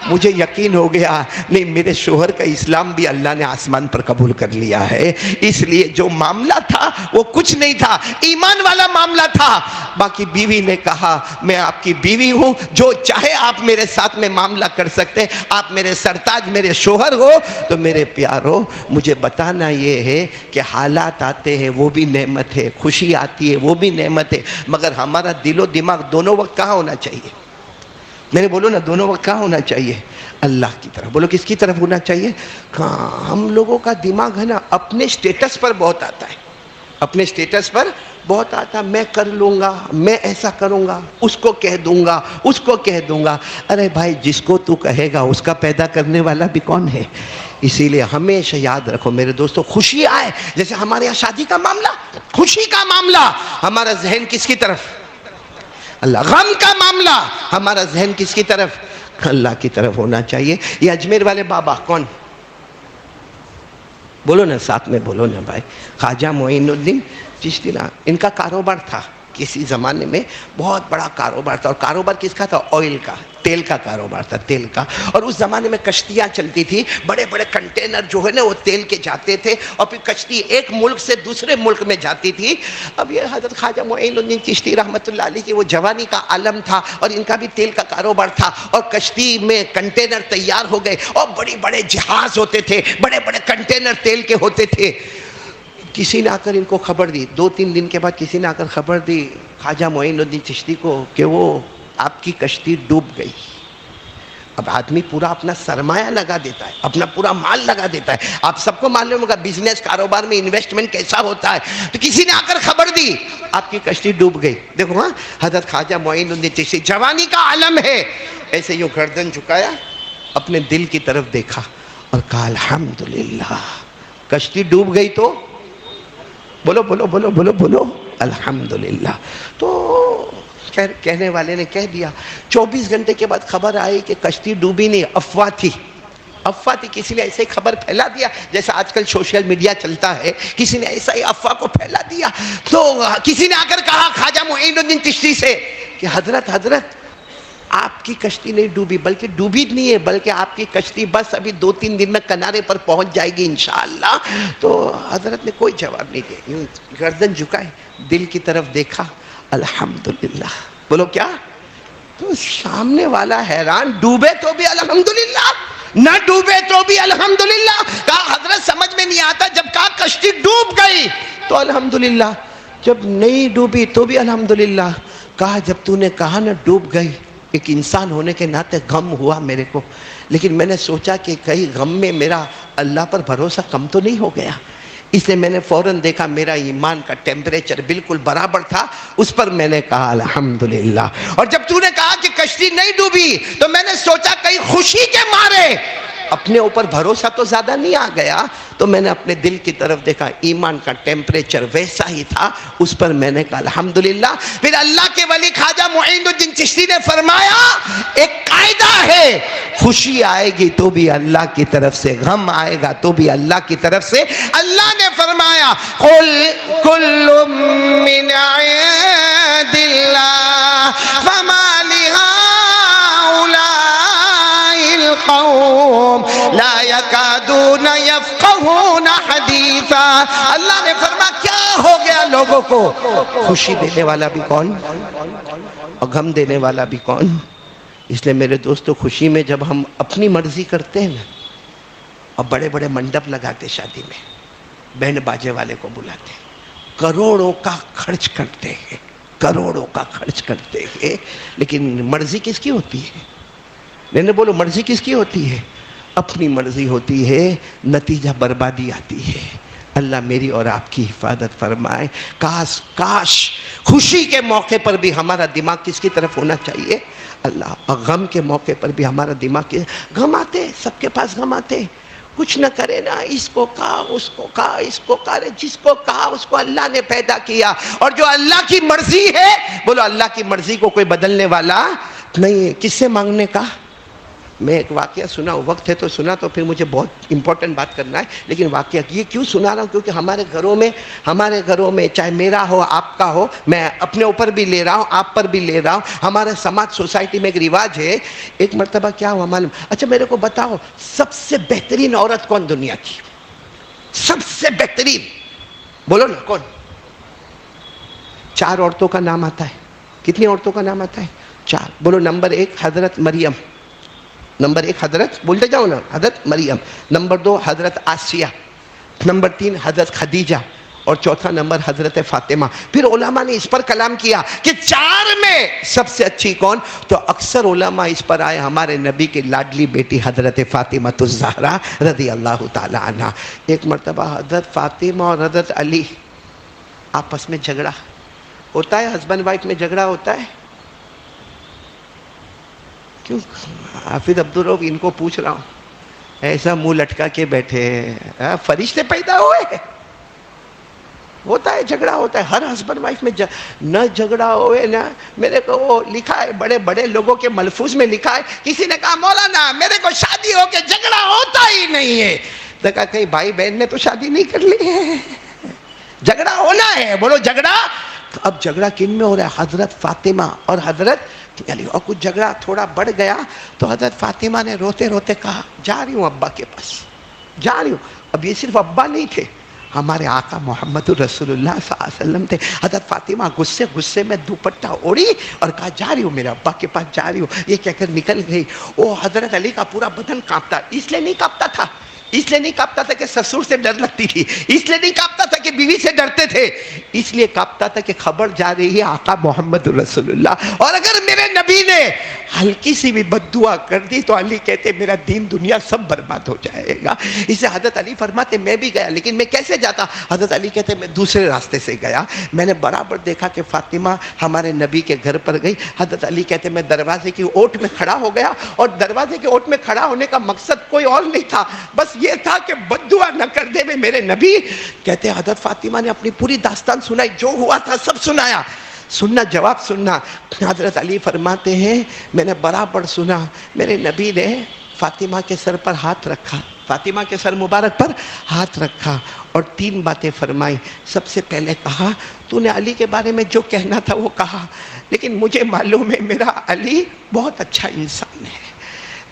مجھے یقین ہو گیا نہیں، میرے شوہر کا اسلام بھی اللہ نے آسمان پر قبول کر لیا ہے. اس لیے جو معاملہ تھا وہ کچھ نہیں تھا، ایمان والا معاملہ تھا. باقی بیوی نے کہا میں آپ کی بیوی ہوں، جو چاہے آپ میرے ساتھ میں معاملہ کر سکتے، آپ میرے سرتاج میرے شوہر ہو. تو میرے پیارو، مجھے بتانا یہ ہے کہ حالات آتے ہیں وہ بھی نعمت ہے، خوشی آتی ہے وہ بھی نعمت ہے، مگر ہمارا دل و دماغ دونوں وقت کہاں ہونا چاہیے؟ میرے بولو نا، دونوں وقت کہاں ہونا چاہیے؟ اللہ کی طرف. بولو کس کی طرف ہونا چاہیے؟ ہم لوگوں کا دماغ ہے نا اپنے سٹیٹس پر بہت آتا ہے، اپنے سٹیٹس پر بہت آتا، میں کر لوں گا، میں ایسا کروں گا، اس کو کہہ دوں گا، اس کو کہہ دوں گا. ارے بھائی، جس کو تو کہے گا اس کا پیدا کرنے والا بھی کون ہے؟ اسی لیے ہمیشہ یاد رکھو میرے دوستو، خوشی آئے، جیسے ہمارے یہاں شادی کا معاملہ، خوشی کا معاملہ، ہمارا ذہن کس کی طرف؟ اللہ. غم کا معاملہ، ہمارا ذہن کس کی طرف؟ اللہ کی طرف ہونا چاہیے. یہ اجمیر والے بابا کون؟ بولو نا، ساتھ میں بولو نا بھائی. خواجہ معین الدین چشتی، ان کا کاروبار تھا کسی زمانے میں، بہت بڑا کاروبار تھا. اور کاروبار کس کا تھا؟ آئل کا، تیل کا کاروبار تھا، تیل کا. اور اس زمانے میں کشتیاں چلتی تھی، بڑے بڑے کنٹینر جو ہے نا وہ تیل کے جاتے تھے، اور پھر کشتی ایک ملک سے دوسرے ملک میں جاتی تھی. اب یہ حضرت خواجہ معین الدین چشتی رحمۃ اللہ علیہ کی وہ جوانی کا عالم تھا، اور ان کا بھی تیل کا کاروبار تھا. اور کشتی میں کنٹینر تیار ہو گئے، اور بڑے بڑے جہاز ہوتے تھے، بڑے بڑے کنٹینر تیل کے ہوتے تھے. کسی نے آ کر ان کو خبر دی، 2-3 دن کے بعد کسی نے آ کر خبر دی خواجہ معین الدین چشتی کو کہ وہ آپ کی کشتی ڈوب گئی. اب آدمی پورا اپنا سرمایہ لگا دیتا ہے، اپنا پورا مال لگا دیتا ہے. آپ سب کو معلوم ہوگا بزنس کاروبار میں انویسٹمنٹ کیسا ہوتا ہے. تو کسی نے آ کر خبر دی آپ کی کشتی ڈوب گئی. دیکھو ہاں، حضرت خواجہ معین الدین چشتی جوانی کا عالم ہے، ایسے یوں گردن جھکایا، اپنے دل کی طرف دیکھا اور کہا الحمدللہ. کشتی ڈوب گئی تو بولو بولو بولو بولو بولو الحمدللہ. تو کہنے والے نے کہہ دیا. 24 گھنٹے کے بعد خبر آئی کہ کشتی ڈوبی نہیں، افواہ تھی. افواہ تھی، کسی نے ایسے ہی خبر پھیلا دیا جیسا آج کل سوشل میڈیا چلتا ہے، کسی نے ایسا ہی افواہ کو پھیلا دیا. تو کسی نے آ کر کہا خواجہ معین الدین چشتی سے کہ حضرت آپ کی کشتی نہیں ڈوبی، بلکہ ڈوبی نہیں ہے، بلکہ آپ کی کشتی بس ابھی 2-3 دن میں کنارے پر پہنچ جائے گی انشاءاللہ. تو حضرت نے کوئی جواب نہیں دیا، یوں گردن جھکائے، دل کی طرف دیکھا، الحمدللہ. بولو کیا؟ تو سامنے والا حیران، ڈوبے تو بھی الحمدللہ، نہ ڈوبے تو بھی الحمدللہ. کہا حضرت سمجھ میں نہیں آتا، جب کہا کشتی ڈوب گئی تو الحمدللہ، جب نہیں ڈوبی تو بھی الحمدللہ. کہا جب تو نے کہا نا ڈوب گئی، ایک انسان ہونے کے ناطے غم ہوا میرے کو، لیکن میں نے سوچا کہ کہیں غم میں میرا اللہ پر بھروسہ کم تو نہیں ہو گیا. اس لیے میں نے فوراً دیکھا میرا ایمان کا ٹیمپریچر بالکل برابر تھا، اس پر میں نے کہا الحمدللہ. اور جب تو نے کہا کہ کشتی نہیں ڈوبی تو میں نے سوچا کہیں خوشی کے مارے اپنے اوپر بھروسہ تو زیادہ نہیں آ گیا، تو میں نے اپنے دل کی طرف دیکھا، ایمان کا ٹیمپریچر ویسا ہی تھا، اس پر میں نے کہا الحمدللہ. پھر اللہ کے ولی خواجہ معین الدین چشتی نے فرمایا ایک قاعدہ ہے، خوشی آئے گی تو بھی اللہ کی طرف سے، غم آئے گا تو بھی اللہ کی طرف سے. اللہ نے فرمایا قل کل من عند اللہ فما القوم لا يكادون يفقهون حدیثا. اللہ نے فرمایا کیا ہو گیا لوگوں کو؟ خوشی دینے والا بھی کون اور غم دینے والا بھی کون؟ اس لیے میرے دوستو، خوشی میں جب ہم اپنی مرضی کرتے ہیں نا، اور بڑے بڑے منڈپ لگاتے، شادی میں بینڈ باجے والے کو بلاتے، کروڑوں کا خرچ کرتے ہیں، کروڑوں کا خرچ کرتے ہیں، لیکن مرضی کس کی ہوتی ہے؟ نہیں بولو، مرضی کس کی ہوتی ہے؟ اپنی مرضی ہوتی ہے، نتیجہ بربادی آتی ہے. اللہ میری اور آپ کی حفاظت فرمائے. کاش خوشی کے موقع پر بھی ہمارا دماغ کس کی طرف ہونا چاہیے؟ اللہ. اور غم کے موقع پر بھی ہمارا دماغ، غم آتے، سب کے پاس غم آتے، کچھ نہ کرے نا، اس کو کہا، اس کو کہا، اس کو کہا، جس کو کہا اس کو اللہ نے پیدا کیا. اور جو اللہ کی مرضی ہے، بولو اللہ کی مرضی کو کوئی بدلنے والا نہیں ہے. کس سے مانگنے کا؟ میں ایک واقعہ سنا، وقت ہے تو سنا، تو پھر مجھے بہت امپورٹنٹ بات کرنا ہے. لیکن واقعہ یہ کیوں سنا رہا ہوں؟ کیونکہ ہمارے گھروں میں چاہے میرا ہو، آپ کا ہو، میں اپنے اوپر بھی لے رہا ہوں، آپ پر بھی لے رہا ہوں. ہمارے سماج سوسائٹی میں ایک رواج ہے. ایک مرتبہ کیا ہوا معلوم؟ اچھا میرے کو بتاؤ، سب سے بہترین عورت کون دنیا کی؟ سب سے بہترین بولو نا، کون؟ 4 عورتوں کا نام آتا ہے. کتنی عورتوں کا نام آتا ہے؟ 4. بولو. نمبر 1 حضرت مریم، نمبر 1 حضرت، بولتے جاؤ نا، حضرت مریم. نمبر 2 حضرت آسیہ. نمبر 3 حضرت خدیجہ. اور چوتھا نمبر حضرت فاطمہ. پھر علماء نے اس پر کلام کیا کہ 4 میں سب سے اچھی کون؟ تو اکثر علماء اس پر آئے ہمارے نبی کی لاڈلی بیٹی حضرت فاطمہ الزہرا رضی اللہ تعالی عنہ. ایک مرتبہ حضرت فاطمہ اور حضرت علی آپس میں جھگڑا ہوتا ہے، ہسبینڈ وائف میں جھگڑا ہوتا ہے. کیوں؟ حافظ عبدالرؤف ان کو پوچھ رہا ہوں، ایسا منہ لٹکا کے بیٹھے، فرشتے پیدا ہوئے؟ ہوتا ہے، جھگڑا ہوتا ہے ہر ہسبینڈ وائف میں. نہ جھگڑا ہوئے نا، میرے کو وہ لکھا ہے بڑے بڑے لوگوں کے ملفوظ میں لکھا ہے، کسی نے کہا مولانا میرے کو شادی ہو کے جھگڑا ہوتا ہی نہیں ہے. تو کہا کہیں بھائی بہن نے تو شادی نہیں کر لی ہے، جھگڑا ہونا ہے. بولو جھگڑا. اب جھگڑا کن میں ہو رہا ہے؟ حضرت فاطمہ اور حضرت علی. اور کچھ جھگڑا تھوڑا بڑھ گیا تو حضرت فاطمہ نے روتے روتے کہا جا رہی ہوں ابا کے پاس، جا رہی ہوں. اب یہ صرف ابا نہیں تھے، ہمارے آقا محمد رسول اللہ صلی اللہ علیہ وسلم تھے. حضرت فاطمہ غصے میں دوپٹہ اوڑھی اور کہا جا رہی ہوں، میرے ابا کے پاس جا رہی ہوں. یہ کہہ کر نکل گئی. وہ حضرت علی کا پورا بدن کانپتا. اس لیے نہیں کانپتا تھا، اس لیے نہیں کانپتا تھا کہ سسر سے ڈر لگتی تھی، اس لیے نہیں کانپتا تھا کہ بیوی سے ڈرتے تھے، اس لیے کانپتا تھا کہ خبر جا رہی ہے آقا محمد رسول اللہ. اور اگر میرے نبی نے ہلکی سی بھی بد دعا کر دی تو علی کہتے میرا دین دنیا سب برباد ہو جائے گا. اسے حضرت علی فرماتے میں بھی گیا, لیکن میں کیسے جاتا؟ حضرت علی کہتے میں دوسرے راستے سے گیا. میں نے برابر دیکھا کہ فاطمہ ہمارے نبی کے گھر پر گئی. حضرت علی کہتے میں دروازے کی اوٹ میں کھڑا ہو گیا, اور دروازے کی اوٹ میں کھڑا ہونے کا مقصد کوئی اور نہیں تھا, بس یہ تھا کہ بد دعا نہ کر دے میں میرے نبی. کہتے حضرت فاطمہ نے اپنی پوری داستان سنائی, جو ہوا تھا سب سنایا. سننا جواب سننا. حضرت علی فرماتے ہیں میں نے برابر سنا, میرے نبی نے فاطمہ کے سر پر ہاتھ رکھا, فاطمہ کے سر مبارک پر ہاتھ رکھا اور 3 باتیں فرمائی. سب سے پہلے کہا تو نے علی کے بارے میں جو کہنا تھا وہ کہا, لیکن مجھے معلوم ہے میرا علی بہت اچھا انسان ہے,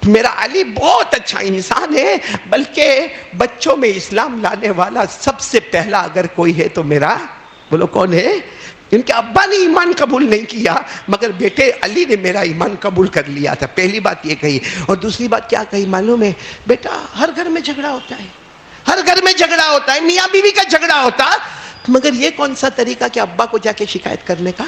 میرا علی بہت اچھا انسان ہے, بلکہ بچوں میں اسلام لانے والا سب سے پہلا اگر کوئی ہے تو میرا, بولو کون ہے؟ ان کے ابا نے ایمان قبول نہیں کیا مگر بیٹے علی نے میرا ایمان قبول کر لیا تھا. پہلی بات یہ کہی. اور دوسری بات کیا کہی معلوم ہے؟ بیٹا ہر گھر میں جھگڑا ہوتا ہے, ہر گھر میں جھگڑا ہوتا ہے, میاں بیوی کا جھگڑا ہوتا, مگر یہ کون سا طریقہ کہ ابا کو جا کے شکایت کرنے کا؟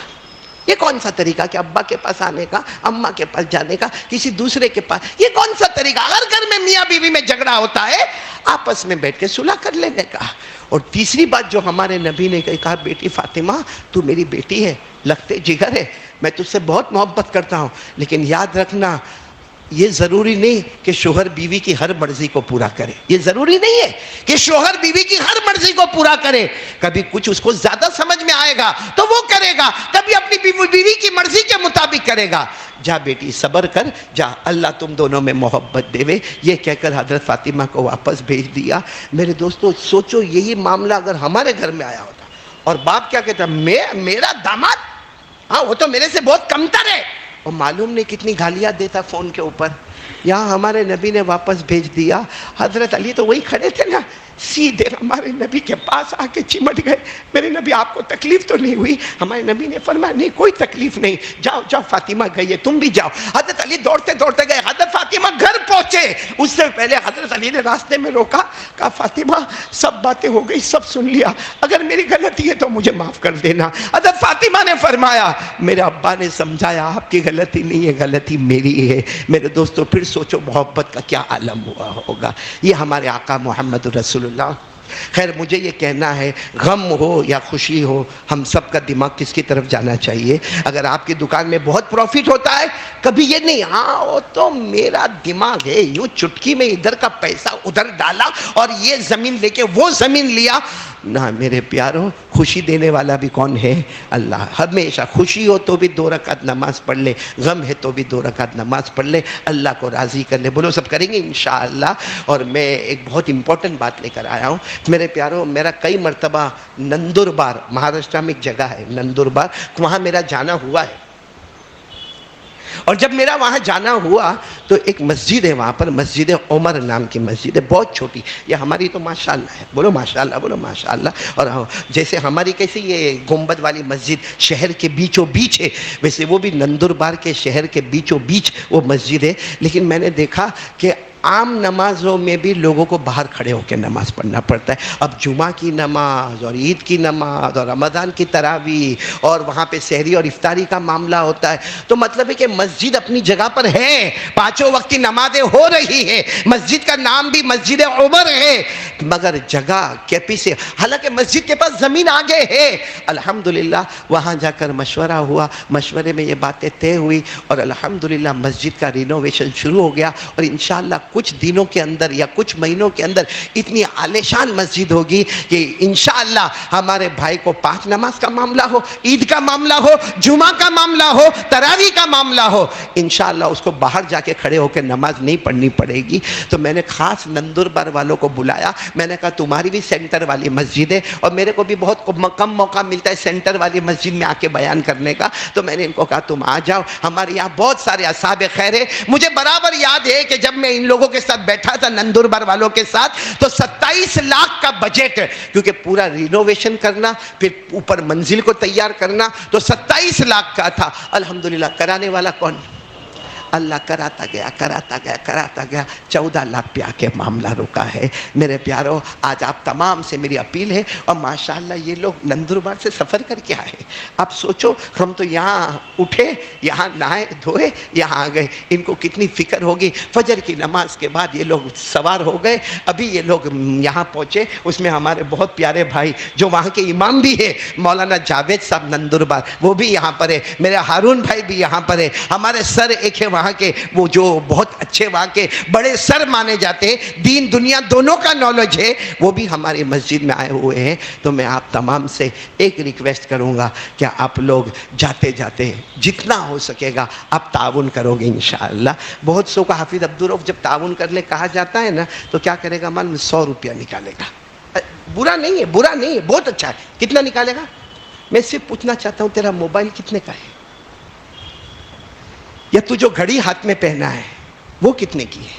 یہ کون سا طریقہ کہ ابا کے پاس آنے کا, اماں کے پاس جانے کا, کسی دوسرے کے پاس؟ یہ کون سا طریقہ؟ ہر گھر میں میاں بیوی میں جھگڑا ہوتا ہے, آپس میں بیٹھ کے صلح کر لینے کا. اور تیسری بات جو ہمارے نبی نے کہا, بیٹی فاطمہ تو میری بیٹی ہے, لگتے جگر ہے, میں تجھ سے بہت محبت کرتا ہوں, لیکن یاد رکھنا یہ ضروری نہیں کہ شوہر بیوی کی ہر مرضی کو پورا کرے. یہ ضروری نہیں ہے کہ شوہر بیوی کی ہر مرضی کو پورا کرے. کبھی کچھ اس کو زیادہ سمجھ میں آئے گا تو وہ کرے گا, کبھی اپنی بیوی کی مرضی کے مطابق کرے گا. جا بیٹی صبر کر, جا اللہ تم دونوں میں محبت دے. یہ کہہ کر حضرت فاطمہ کو واپس بھیج دیا. میرے دوستو سوچو یہی معاملہ اگر ہمارے گھر میں آیا ہوتا, اور باپ کیا کہتا, میرا داماد, ہاں وہ تو میرے سے بہت کمتر ہے, اور معلوم نہیں کتنی گالیاں دیتا فون کے اوپر. یہاں ہمارے نبی نے واپس بھیج دیا. حضرت علی تو وہی کھڑے تھے نا, سیدھے ہمارے نبی کے پاس آ کے چمٹ گئے. میرے نبی آپ کو تکلیف تو نہیں ہوئی؟ ہمارے نبی نے فرمایا نہیں کوئی تکلیف نہیں, جاؤ جاؤ فاطمہ گئی ہے, تم بھی جاؤ. حضرت علی دوڑتے دوڑتے گئے. حضرت فاطمہ گھر پہنچے, اس سے پہلے حضرت علی نے راستے میں روکا, کہا فاطمہ سب باتیں ہو گئی, سب سن لیا, اگر میری غلطی ہے تو مجھے معاف کر دینا. حضرت فاطمہ نے فرمایا میرے ابا نے سمجھایا آپ کی غلطی نہیں ہے, غلطی میری ہے. میرے دوستو پھر سوچو محبت کا کیا عالم ہوا ہوگا. یہ ہمارے آقا محمد رسول اللہ. خیر مجھے یہ کہنا ہے, غم ہو یا خوشی ہو, ہم سب کا دماغ کس کی طرف جانا چاہیے؟ اگر آپ کی دکان میں بہت پروفٹ ہوتا ہے, کبھی یہ نہیں ہاں وہ تو میرا دماغ ہے, یوں چٹکی میں ادھر کا پیسہ ادھر ڈالا اور یہ زمین لے کے وہ زمین لیا. نہ میرے پیاروں, خوشی دینے والا بھی کون ہے؟ اللہ. ہمیشہ خوشی ہو تو بھی 2 رکعت نماز پڑھ لے, غم ہے تو بھی 2 رکعت نماز پڑھ لے, اللہ کو راضی کر لے. بولو سب کریں گے انشاءاللہ. اور میں ایک بہت امپورٹنٹ بات لے کر آیا ہوں میرے پیاروں. میرا کئی مرتبہ نندربار, مہاراشٹر میں ایک جگہ ہے نندربار, وہاں میرا جانا ہوا ہے. اور جب میرا وہاں جانا ہوا تو ایک مسجد ہے وہاں پر, مسجد عمر نام کی مسجد ہے, بہت چھوٹی. یہ ہماری تو ماشاءاللہ ہے, بولو ماشاءاللہ, بولو ماشاءاللہ. اور جیسے ہماری کیسے یہ گنبد والی مسجد شہر کے بیچوں بیچ ہے, ویسے وہ بھی نندربار کے شہر کے بیچوں بیچ وہ مسجد ہے. لیکن میں نے دیکھا کہ عام نمازوں میں بھی لوگوں کو باہر کھڑے ہو کے نماز پڑھنا پڑتا ہے. اب جمعہ کی نماز اور عید کی نماز اور رمضان کی تراویح اور وہاں پہ سحری اور افطاری کا معاملہ ہوتا ہے, تو مطلب ہے کہ مسجد اپنی جگہ پر ہے, 5 وقت کی نمازیں ہو رہی ہے, مسجد کا نام بھی مسجد عمر ہے, مگر جگہ کیپیسٹی, حالانکہ مسجد کے پاس زمین آگے ہے. الحمدللہ وہاں جا کر مشورہ ہوا, مشورے میں یہ باتیں طے ہوئی اور الحمدللہ مسجد کا رینوویشن شروع ہو گیا. اور انشاءاللہ کچھ دنوں کے اندر یا کچھ مہینوں کے اندر اتنی عالیشان مسجد ہوگی کہ انشاءاللہ ہمارے بھائی کو 5 نماز کا معاملہ ہو, عید کا معاملہ ہو, جمعہ کا معاملہ ہو, تراویح کا معاملہ ہو, انشاءاللہ اس کو باہر جا کے کھڑے ہو کے نماز نہیں پڑھنی پڑے گی. تو میں نے خاص نندربار والوں کو بلایا, میں نے کہا تمہاری بھی سینٹر والی مسجد ہے اور میرے کو بھی بہت کم موقع ملتا ہے سینٹر والی مسجد میں آ کے بیان کرنے کا, تو میں نے ان کو کہا تم آ جاؤ. ہمارے یہاں بہت سارے اصحاب خیر ہے. مجھے برابر یاد ہے کہ جب میں ان لوگوں کے ساتھ بیٹھا تھا نندربار والوں کے ساتھ, تو 27 لاکھ کا بجٹ, کیونکہ پورا رینوویشن کرنا پھر اوپر منزل کو تیار کرنا, تو 27 لاکھ کا تھا. الحمدللہ کرانے والا کون؟ اللہ کراتا گیا 14 لاکھ پہ آ کے معاملہ رکا ہے۔ میرے پیارو، آج آپ تمام سے میری اپیل ہے، اور ماشاءاللہ یہ لوگ نندربار سے سفر کر کے آئے۔ آپ سوچو، ہم تو یہاں اٹھے، یہاں نہائے دھوئے، یہاں آ گئے، ان کو کتنی فکر ہوگی۔ فجر کی نماز کے بعد یہ لوگ سوار ہو گئے، ابھی یہ لوگ یہاں پہنچے۔ اس میں ہمارے بہت پیارے بھائی جو وہاں کے امام بھی ہے، مولانا جاوید صاحب نندربار، وہ بھی یہاں پر ہے، میرے ہارون بھائی بھی یہاں پر ہے، ہمارے سر ایک ہے وہاں کے، وہ جو بہت اچھے وہاں کے بڑے سر مانے جاتے ہیں، دین دنیا دونوں کا نالج ہے، وہ بھی ہماری مسجد میں آئے ہوئے ہیں۔ تو میں آپ تمام سے ایک ریکویسٹ کروں گا کہ آپ لوگ جاتے جاتے جتنا ہو سکے گا آپ تعاون کرو گے انشاءاللہ۔ بہت سو کا حافظ عبدالرؤف جب تعاون کرنے کہا جاتا ہے نا تو کیا کرے گا؟ مان 100 روپیہ نکالے گا۔ برا نہیں ہے، بہت اچھا ہے۔ کتنا نکالے گا؟ میں صرف پوچھنا چاہتا ہوں، تیرا موبائل کتنے کا ہے؟ یا تو جو گھڑی ہاتھ میں پہنا ہے وہ کتنے کی ہے؟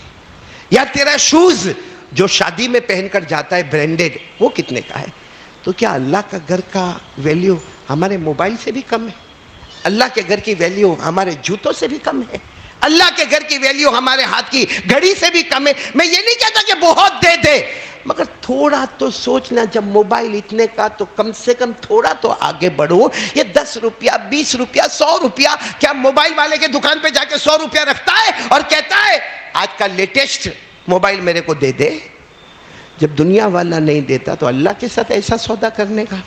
یا تیرا شوز جو شادی میں پہن کر جاتا ہے برینڈڈ، وہ کتنے کا ہے؟ تو کیا اللہ کا گھر کا ویلیو ہمارے موبائل سے بھی کم ہے؟ اللہ کے گھر کی ویلیو ہمارے جوتوں سے بھی کم ہے؟ اللہ کے گھر کی ویلیو ہمارے ہاتھ کی گھڑی سے بھی کم ہے؟ میں یہ نہیں کہتا کہ بہت دے دے، مگر تھوڑا تو سوچنا، جب موبائل اتنے کا تو کم سے کم تھوڑا تو آگے بڑھو۔ یہ 10 روپیہ 20 روپیہ 100 روپیہ، کیا موبائل والے کے دکان پہ جا کے 100 روپیہ رکھتا ہے اور کہتا ہے آج کا لیٹسٹ موبائل میرے کو دے دے؟ جب دنیا والا نہیں دیتا تو اللہ کے ساتھ ایسا سودا کرنے کا،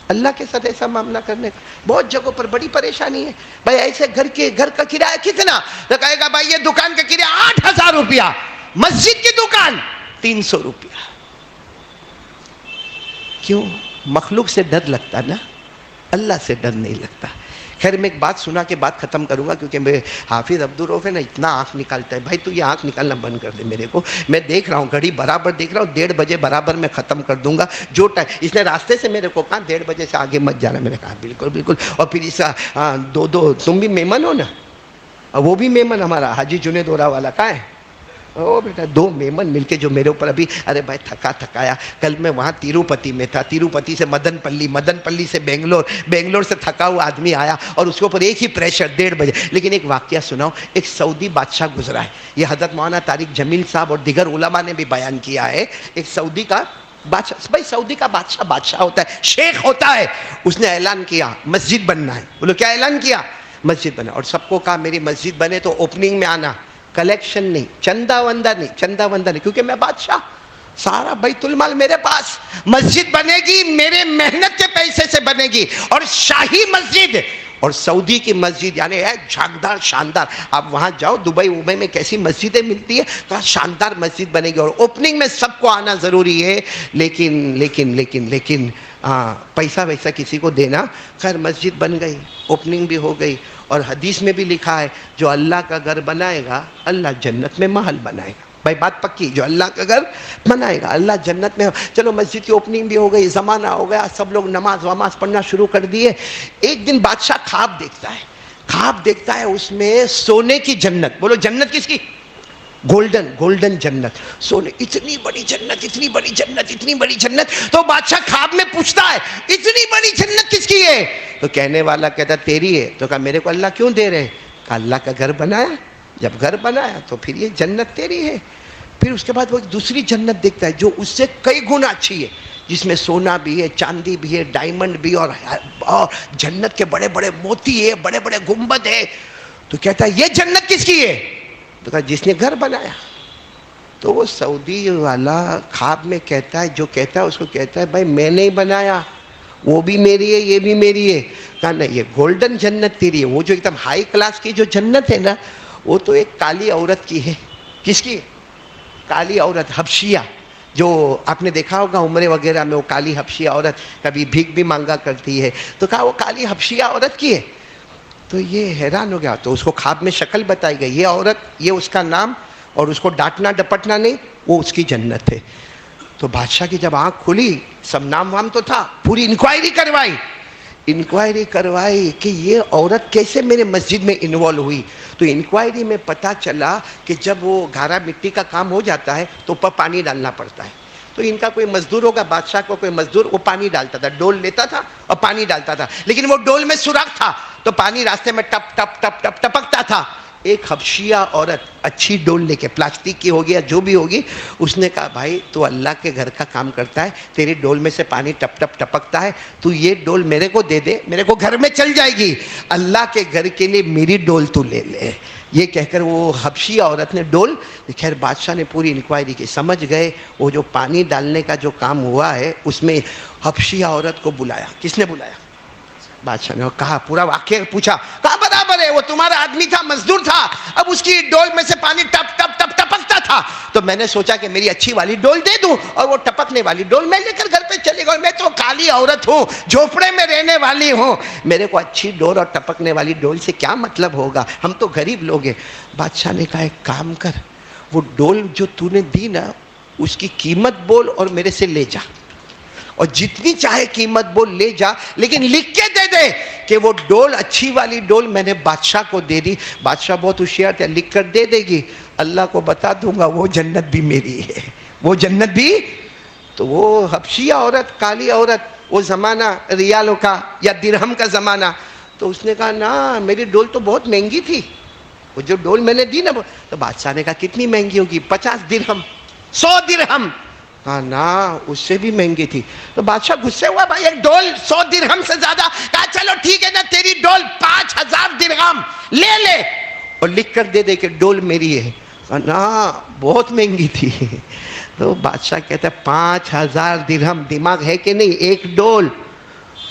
اللہ کے ساتھ ایسا معاملہ کرنے کا بہت جگہوں پر بڑی پریشانی ہے۔ بھائی ایسے گھر کا کرایہ کتنا؟ تو کہے گا بھائی یہ دکان کا کرایہ 8000 روپیہ، مسجد کی دکان 300 روپیہ۔ کیوں؟ مخلوق سے ڈر لگتا نا، اللہ سے ڈر نہیں لگتا۔ خیر میں ایک بات سنا کے بات ختم کروں گا، کیونکہ میرے حافظ عبدالرؤف ہے نا اتنا آنکھ نکالتا ہے، بھائی تو یہ آنکھ نکالنا بند کر دے میرے کو، میں دیکھ رہا ہوں گھڑی برابر دیکھ رہا ہوں، 1:30 بجے برابر میں ختم کر دوں گا جو ٹائم۔ اس نے راستے سے میرے کو کہا 1:30 بجے سے آگے مت جانا، میں نے کہا بالکل بالکل۔ اور پھر اس دو تم بھی مہمان ہو نا، وہ بھی مہمان ہمارا حاجی جنید اورا والا کہاں ہے؟ او بیٹا 2 مہمان مل کے جو میرے اوپر ابھی، ارے بھائی تھکایا، کل میں وہاں تیروپتی میں تھا، تیروپتی سے مدن پلی سے بنگلور سے تھکا ہوا آدمی آیا اور اس کے اوپر ایک ہی پریشر 1:30 بجے۔ لیکن ایک واقعہ سناؤ، ایک سعودی بادشاہ گزرا ہے، یہ حضرت مولانا طارق جمیل صاحب اور دیگر علماء نے بھی بیان کیا ہے۔ ایک سعودی کا بادشاہ، بھائی سعودی کا بادشاہ ہوتا ہے، شیخ ہوتا ہے، اس نے اعلان کیا مسجد بننا ہے۔ بولو کیا اعلان کیا؟ مسجد بنا، اور سب کو کہا میری مسجد بنے تو اوپننگ میں آنا، کلیکشن نہیں، چندہ وندہ نہیں، کیونکہ میں بادشاہ، سارا بیت المال میرے پاس، مسجد بنے گی میرے محنت کے پیسے سے بنے گی، اور شاہی مسجد، اور سعودی کی مسجد یعنی ہے جھاگدار شاندار۔ آپ وہاں جاؤ دبئی میں کیسی مسجدیں ملتی ہے، تو شاندار مسجد بنے گی، اور اوپننگ میں سب کو آنا ضروری ہے، لیکن پیسہ ویسا کسی کو دینا۔ خیر مسجد بن گئی، اوپننگ بھی ہو گئی، اور حدیث میں بھی لکھا ہے جو اللہ کا گھر بنائے گا اللہ جنت میں محل بنائے گا۔ بھائی بات پکی، جو اللہ کا گھر بنائے گا اللہ جنت میں۔ چلو مسجد کی اوپننگ بھی ہو گئی، زمانہ ہو گیا، سب لوگ نماز پڑھنا شروع کر دیے۔ ایک دن بادشاہ خواب دیکھتا ہے اس میں سونے کی جنت۔ بولو جنت کس کی؟ گولڈن جنت، سونے، اتنی بڑی جنت۔ تو بادشاہ خواب میں پوچھتا ہے اتنی بڑی جنت کس کی ہے؟ تو کہنے والا کہتا تیری ہے۔ تو کہا میرے کو اللہ کیوں دے رہے؟ کہا اللہ کا گھر بنایا، جب گھر بنایا تو پھر یہ جنت تیری ہے۔ پھر اس کے بعد وہ ایک دوسری جنت دیکھتا ہے جو اس سے کئی گنا اچھی ہے، جس میں سونا بھی ہے، چاندی بھی ہے، ڈائمنڈ بھی، اور جنت کے بڑے بڑے موتی ہے، بڑے بڑے گنبد ہے۔ تو کہتا ہے یہ جنت کس کی ہے؟ تو کہا جس نے گھر بنایا۔ تو وہ سعودی والا خواب میں کہتا ہے، جو کہتا ہے اس کو کہتا ہے بھائی میں نہیں بنایا، وہ بھی میری ہے یہ بھی میری ہے۔ کہا نہیں یہ گولڈن جنت تیری ہے، وہ جو ایک دم ہائی کلاس کی جو جنت ہے نا وہ تو ایک کالی عورت کی ہے۔ کس کی؟ کالی عورت، حبشیہ، جو آپ نے دیکھا ہوگا عمرے وغیرہ میں وہ کالی حبشیہ عورت کبھی بھیک بھی مانگا کرتی ہے۔ تو کہا وہ کالی حبشیہ عورت کی ہے۔ تو یہ حیران ہو گیا، تو اس کو خواب میں شکل بتائی گئی، یہ عورت، یہ اس کا نام، اور اس کو ڈانٹنا ڈپٹنا نہیں، وہ اس کی جنت ہے۔ تو بادشاہ کی جب آنکھ کھلی، سب نام وام تو تھا، پوری انکوائری کروائی کہ یہ عورت کیسے میرے مسجد میں انوالو ہوئی۔ تو انکوائری میں پتا چلا کہ جب وہ گھارا مٹی کا کام ہو جاتا ہے تو اوپر پانی ڈالنا پڑتا ہے۔ تو ان کا کوئی مزدور ہوگا، بادشاہ کو کوئی مزدور، وہ پانی ڈالتا تھا، ڈول لیتا تھا اور پانی ڈالتا تھا، لیکن وہ ڈول میں سوراخ تھا تو پانی راستے میں ٹپ ٹپ ٹپ ٹپ ٹپکتا تھا۔ ایک حبشیہ عورت اچھی ڈول لے کے، پلاسٹک کی ہوگی یا جو بھی ہوگی، اس نے کہا بھائی تو اللہ کے گھر کا کام کرتا ہے، تیری ڈول میں سے پانی ٹپ ٹپ ٹپکتا ہے، تو یہ ڈول میرے کو دے دے، میرے کو گھر میں چل جائے گی، اللہ کے گھر کے لیے میری ڈول تو لے لے۔ یہ کہہ کر وہ حبشیہ عورت نے ڈول، خیر بادشاہ نے پوری انکوائری کی، سمجھ گئے وہ جو پانی ڈالنے کا جو کام ہوا ہے اس میں حبشیہ عورت کو بلایا۔ کس نے بلایا؟ بادشاہ نے کہا، پورا واقعہ پوچھا، کہا برابر ہے، وہ تمہارا آدمی تھا، مزدور تھا، اب اس کی ڈول میں سے پانی ٹپ ٹپ ٹپ ٹپکتا تھا، تو میں نے سوچا کہ میری اچھی والی ڈول دے دوں اور وہ ٹپکنے والی ڈول میں لے کر گھر پہ چلے گا، میں تو کالی عورت ہوں، جھوپڑے میں رہنے والی ہوں، میرے کو اچھی ڈول اور ٹپکنے والی ڈول سے کیا مطلب ہوگا، ہم تو غریب لوگ ہیں۔ بادشاہ نے کہا ایک کام کر، وہ ڈول جو تو نے دی نا اس کی قیمت بول اور میرے سے لے جا، اور جتنی چاہے قیمت بول لے جا، لیکن لکھ کے دے دے کہ وہ ڈول، اچھی والی ڈول میں نے بادشاہ کو دے دی۔ بادشاہ بہت ہوشیار تھا، لکھ کر دے دے گی، اللہ کو بتا دوں گا وہ جنت بھی میری ہے، وہ جنت بھی۔ تو وہ حبشیہ عورت، کالی عورت، وہ زمانہ ریالوں کا یا درہم کا زمانہ، تو اس نے کہا نا میری ڈول تو بہت مہنگی تھی، وہ جو ڈول میں نے دی نا، تو بادشاہ نے کہا کتنی مہنگی ہوگی؟ 50 درہم، 100 درہم۔ کہا نا اس سے بھی مہنگی تھی۔ تو بادشاہ غصے ہوا، بھائی ایک ڈول 100 درہم سے زیادہ؟ کہا چلو ٹھیک ہے نا، تیری ڈول 5000 درہم لے لے اور لکھ کر دے دے کہ ڈول میری ہے۔ کہا نا بہت مہنگی تھی۔ تو بادشاہ کہتا ہے 5000 درہم، دماغ ہے کہ نہیں، ایک ڈول۔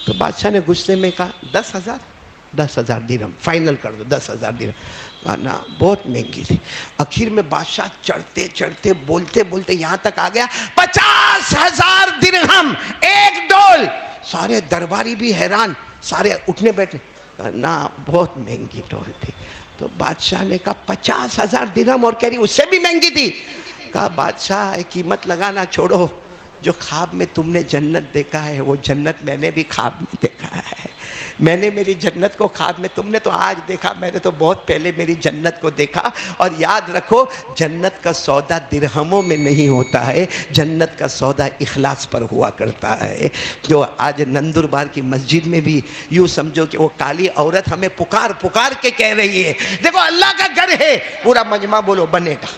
تو بادشاہ نے غصے میں کہا 10,000 درہم فائنل کر دو، 10,000 درہم۔ کہا نا بہت مہنگی تھی۔ آخر میں بادشاہ چڑھتے چڑھتے بولتے بولتے یہاں تک آ گیا 50,000 درہم ایک ڈول۔ سارے درباری بھی حیران، سارے اٹھنے بیٹھے، کہا نا بہت مہنگی ڈول تھی۔ تو بادشاہ نے کہا 50,000 درہم اور کہہ رہی اس سے بھی مہنگی تھی۔ کہا بادشاہ قیمت لگانا چھوڑو، جو خواب میں تم نے جنت دیکھا ہے وہ جنت میں نے بھی خواب میں دیکھا ہے، میں نے میری جنت کو خواب میں، تم نے تو آج دیکھا، میں نے تو بہت پہلے میری جنت کو دیکھا۔ اور یاد رکھو جنت کا سودا درہموں میں نہیں ہوتا ہے، جنت کا سودا اخلاص پر ہوا کرتا ہے۔ جو آج نندربار کی مسجد میں بھی یوں سمجھو کہ وہ کالی عورت ہمیں پکار پکار کے کہہ رہی ہے دیکھو اللہ کا گھر ہے، پورا مجمع بولو بنے گا،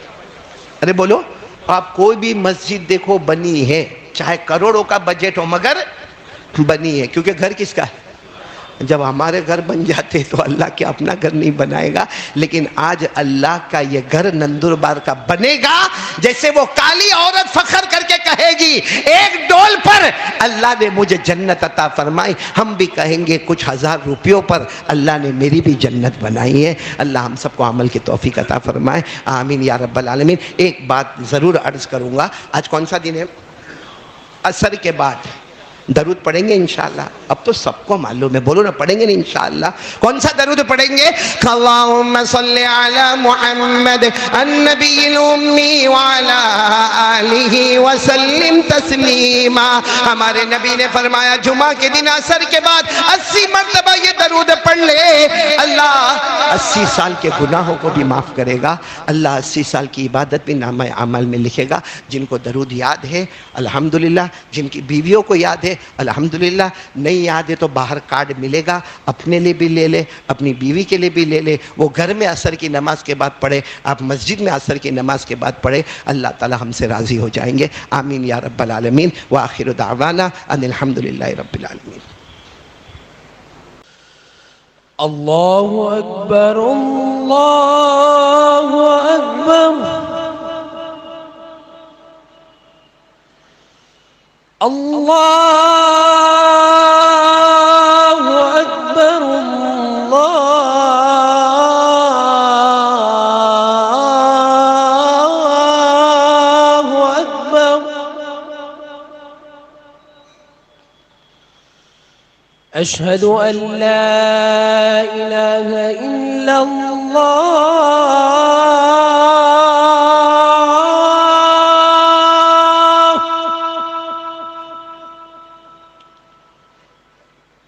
ارے بولو، آپ کوئی بھی مسجد دیکھو بنی ہے، چاہے کروڑوں کا بجٹ ہو مگر بنی ہے، کیونکہ گھر کس کا ہے؟ جب ہمارے گھر بن جاتے تو اللہ کیا اپنا گھر نہیں بنائے گا؟ لیکن آج اللہ کا یہ گھر نندربار کا بنے گا، جیسے وہ کالی عورت فخر کر کے کہے گی ایک ڈول پر اللہ نے مجھے جنت عطا فرمائی، ہم بھی کہیں گے کچھ ہزار روپیوں پر اللہ نے میری بھی جنت بنائی ہے۔ اللہ ہم سب کو عمل کی توفیق عطا فرمائے، آمین یا رب العالمین۔ ایک بات ضرور عرض کروں گا، آج کون سا دن ہے؟ عصر کے بعد درود پڑھیں گے انشاءاللہ، اب تو سب کو معلوم ہے، بولو نا پڑھیں گے نا انشاءاللہ۔ کون سا درود پڑھیں گے؟ اللہم صلی علی محمد النبی الامی وعلی آلہ وسلم تسلیما۔ ہمارے نبی نے فرمایا جمعہ کے دن عصر کے بعد 80 مرتبہ یہ درود پڑھ لے، اللہ 80 سال کے گناہوں کو بھی معاف کرے گا، اللہ 80 سال کی عبادت بھی نامہ عمل میں لکھے گا۔ جن کو درود یاد ہے الحمدللہ، جن کی بیویوں کو یاد ہے الحمدللہ، نہیں یاد ہے تو باہر کارڈ ملے گا، اپنے لیے بھی لے لے، اپنی بیوی کے لیے بھی لے لے، وہ گھر میں عصر کی نماز کے بعد پڑھے، آپ مسجد میں عصر کی نماز کے بعد پڑھے، اللہ تعالی ہم سے راضی ہو جائیں گے، آمین یا رب العالمین۔ وآخر دعوانا ان الحمدللہ رب العالمین۔ اللہ اکبر اللہ اکبر اللہ اکبر اللہ اکبر اشہد ان لا الہ الا اللہ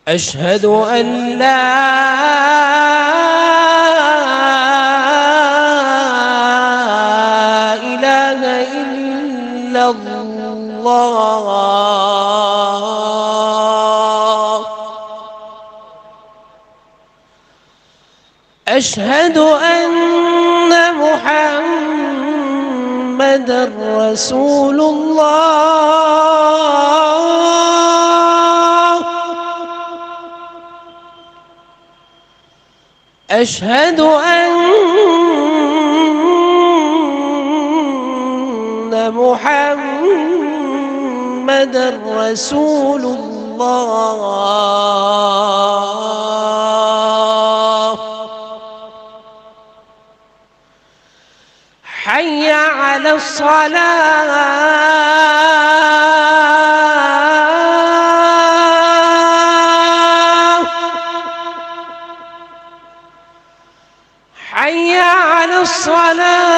اشہد ان لا الہ الا اللہ أشهد أن محمدًا رسول الله. أشهد أن محمدًا رسول الله. حي على الصلاة. حي على الصلاة.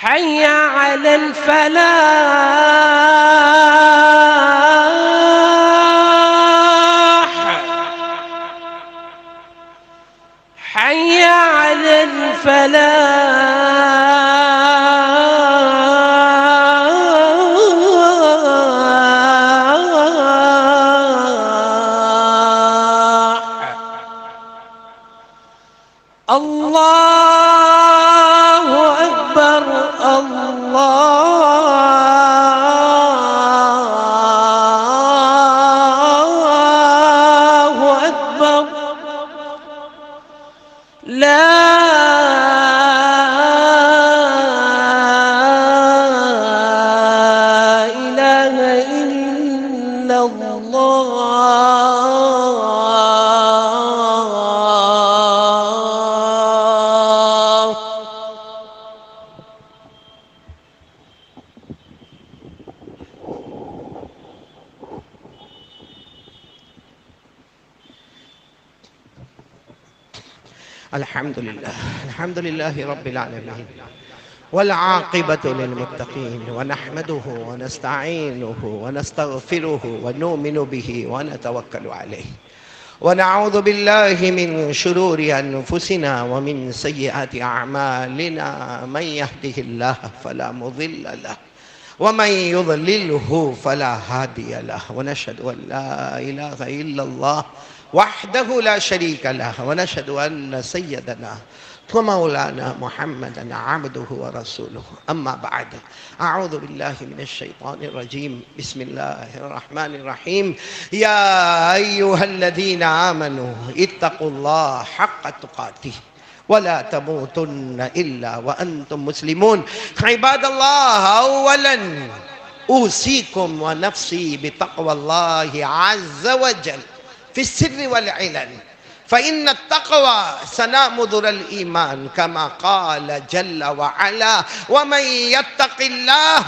حي على الفلاح. حي على الفلاح. الله أكبر. الله أكبر. لا إله إلا الله. الحمد لله رب العالمين، والعاقبة للمتقين، ونحمده ونستعينه ونستغفره ونؤمن به ونتوكل عليه، ونعوذ بالله من شرور أنفسنا ومن سيئات أعمالنا. من يهده الله فلا مضل له ومن يضلله فلا هادي له، ونشهد أن لا إله إلا الله وحده لا شريك له، ونشهد أن سيدنا ومولانا محمدا عبده ورسوله. أما بعد، أعوذ بالله من الشيطان الرجيم. بسم الله الرحمن الرحيم. يا أيها الذين آمنوا اتقوا الله حق تقاته ولا تموتن إلا وأنتم مسلمون. عباد الله، أولا أوصيكم ونفسي بتقوى الله عز وجل في السر والعلن، فإن التقوى سنامذر الإيمان، كما قال جل وعلا: ومن يتق الله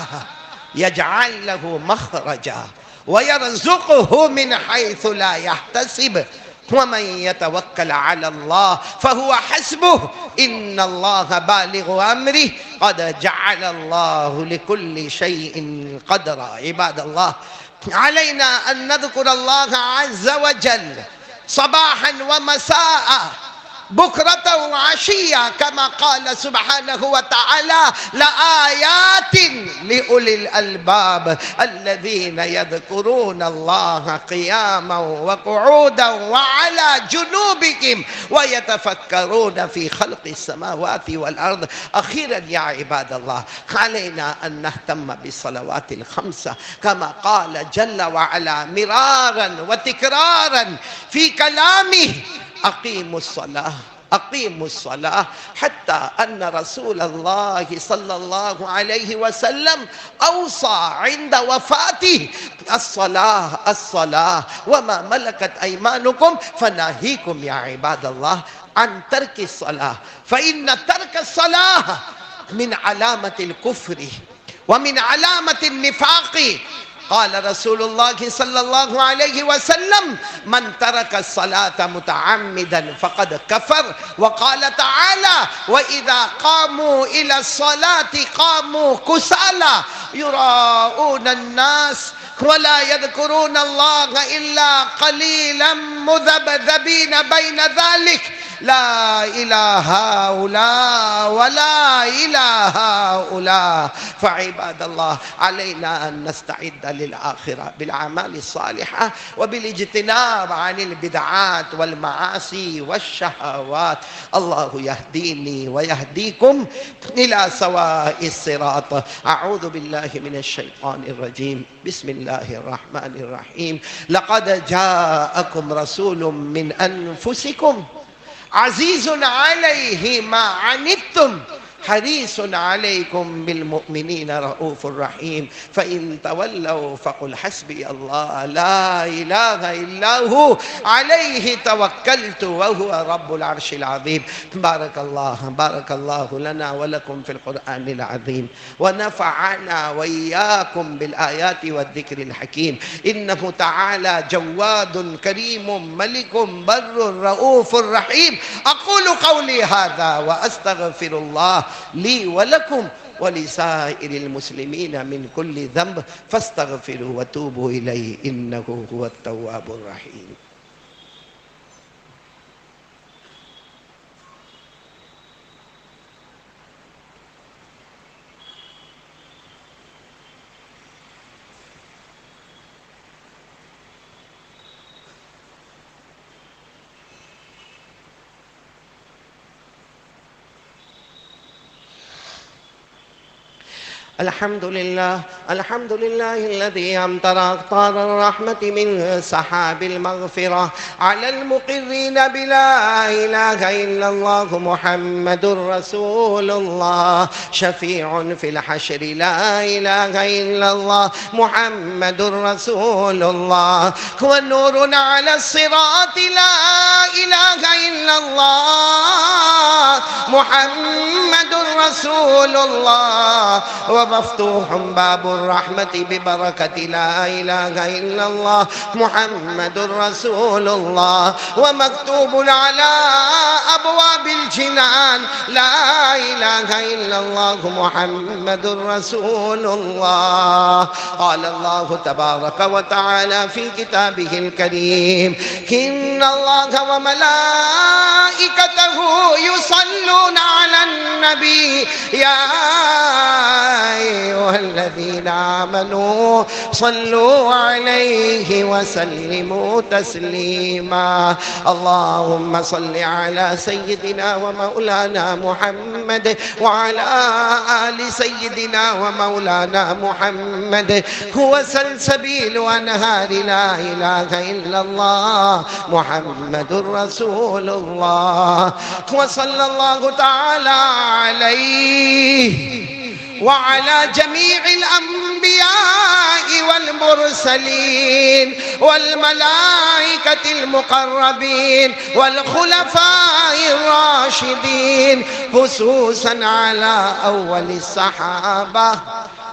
يجعل له مخرجا ويرزقه من حيث لا يحتسب ومن يتوكل على الله فهو حسبه إن الله بالغ أمره قد جعل الله لكل شيء قدرا. عباد الله، علينا أن نذكر الله عز وجل صباحا ومساء، بكرة وعشيا، كما قال سبحانه وتعالى: لآيات لأولي الألباب الذين يذكرون الله قياما وقعودا وعلى جنوبهم ويتفكرون في خلق السماوات والأرض. أخيرا يا عباد الله، علينا أن نهتم بالصلوات الخمسة، كما قال جل وعلا مرارا وتكرارا في كلامه: أقيموا الصلاة أقيموا الصلاة، حتى أن رسول الله صلى الله عليه وسلم أوصى عند وفاته: الصلاة الصلاة وما ملكت أيمانكم، فناهيكم يا عباد الله عن ترك الصلاة، فإن ترك الصلاة من علامة الكفر ومن علامة النفاق. قال رسول الله صلى الله عليه وسلم: من ترك الصلاة متعمدا فقد كفر. وقال تعالى: وإذا قاموا إلى الصلاة قاموا كسالى يراءون الناس ولا يذكرون الله إلا قليلا مذبذبين بين ذلك لا إله هؤلاء ولا إله هؤلاء. فعباد الله، علينا أن نستعد للآخرة بالأعمال الصالحة وبالاجتناب عن البدعات والمعاصي والشهوات. الله يهديني ويهديكم إلى سواء الصراط. أعوذ بالله من الشيطان الرجيم. بسم الله الرحمن الرحيم. لقد جاءكم رسول من أنفسكم عزيز عليه ما عنتم حريص عليكم بالمؤمنين رؤوف رحيم. فإن تولوا فقل حسبي الله لا إله إلا هو عليه توكلت وهو رب العرش العظيم. بارك الله لنا ولكم في القرآن العظيم، ونفعنا وإياكم بالآيات والذكر الحكيم. إنه تعالى جواد كريم ملك بر رؤوف رحيم. أقول قولي هذا وأستغفر الله لي ولكم ولسائر المسلمين من كل ذنب فاستغفروا وتوبوا إليه إنه هو التواب الرحيم. الحمد لله الذي أمطر أقطار الرحمة من سحاب المغفرة على المقرين بلا إله إلا الله محمد رسول الله شفيع في الحشر لا إله إلا الله محمد رسول الله هو النور على الصراط لا إله إلا الله محمد رسول الله ومفتوح باب الرحمة ببركة لا إله إلا الله محمد رسول الله ومكتوب على أبواب الجنان لا إله إلا الله محمد رسول الله. قال الله تبارك وتعالى في كتابه الكريم إن الله وملائكته يصلون على النبي يا أيها الذين آمنوا صلوا عليه وسلموا تسليما. اللهم صل على سيدنا ومولانا محمد وعلى آل سيدنا ومولانا محمد هو سلسبيل أنهار لا إله إلا الله محمد رسول الله. وصلى الله تعالى عليه وعلى جميع الأنبياء والمرسلين والملائكة المقربين والخلفاء الراشدين خصوصا على أول الصحابة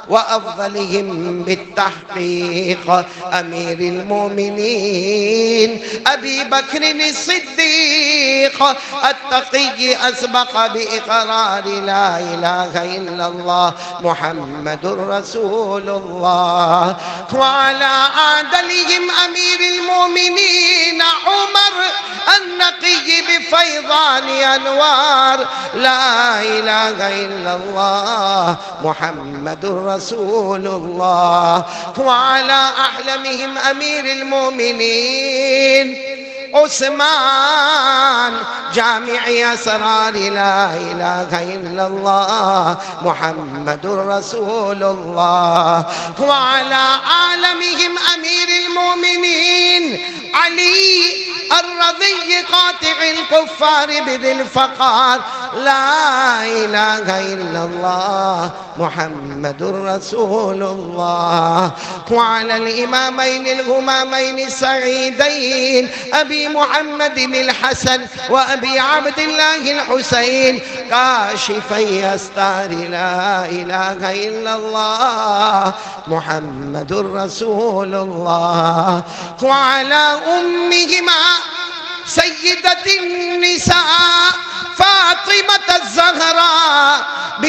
وأفضلهم بالتحقيق أمير المؤمنين أبي بكر الصديق التقي أسبق بإقرار لا إله إلا الله محمد رسول الله. وعلى عادلهم أمير المؤمنين عمر النقي بفيضان أنوار لا إله إلا الله محمد رسول الله. وعلى أحلمهم أمير المؤمنين عثمان جامع أسرار لا إله إلا الله محمد رسول الله. وعلى عالمهم أمير المؤمنين علي الرضي قاطع الكفار بذي الفقار لا إله إلا الله محمد رسول الله. وعلى الإمامين الهمامين السعيدين أبي محمد الحسن وأبي عبد الله الحسين كاشفي أستار لا إله إلا الله محمد رسول الله. وعلى أمهما سيدة النساء فاطمة الزهراء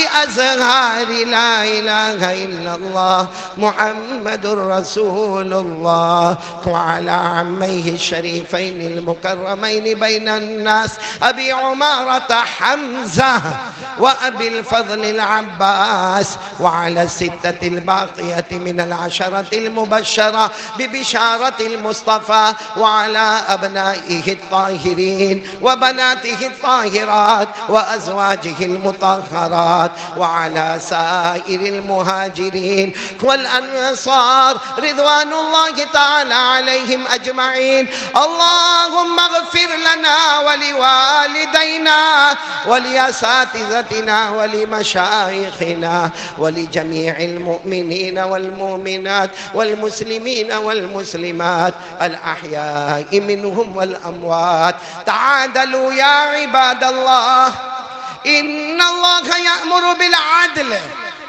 بأزهار لا إله إلا الله محمد رسول الله، وعلى عميه الشريفين المكرمين بين الناس أبي عمارة حمزة وأبي الفضل العباس، وعلى الستة الباقية من العشرة المبشرة ببشارة المصطفى، وعلى أبنائه الطاهرين وبناته الطاهرات وأزواجه المطهرات، وعلى سائر المهاجرين والأنصار رضوان الله تعالى عليهم أجمعين. اللهم اغفر لنا ولوالدينا ولأساتذتنا ولمشايخنا ولجميع المؤمنين والمؤمنات والمسلمين والمسلمات الأحياء منهم والأموات. تعادلوا يا عباد الله، إن الله يأمر بالعدل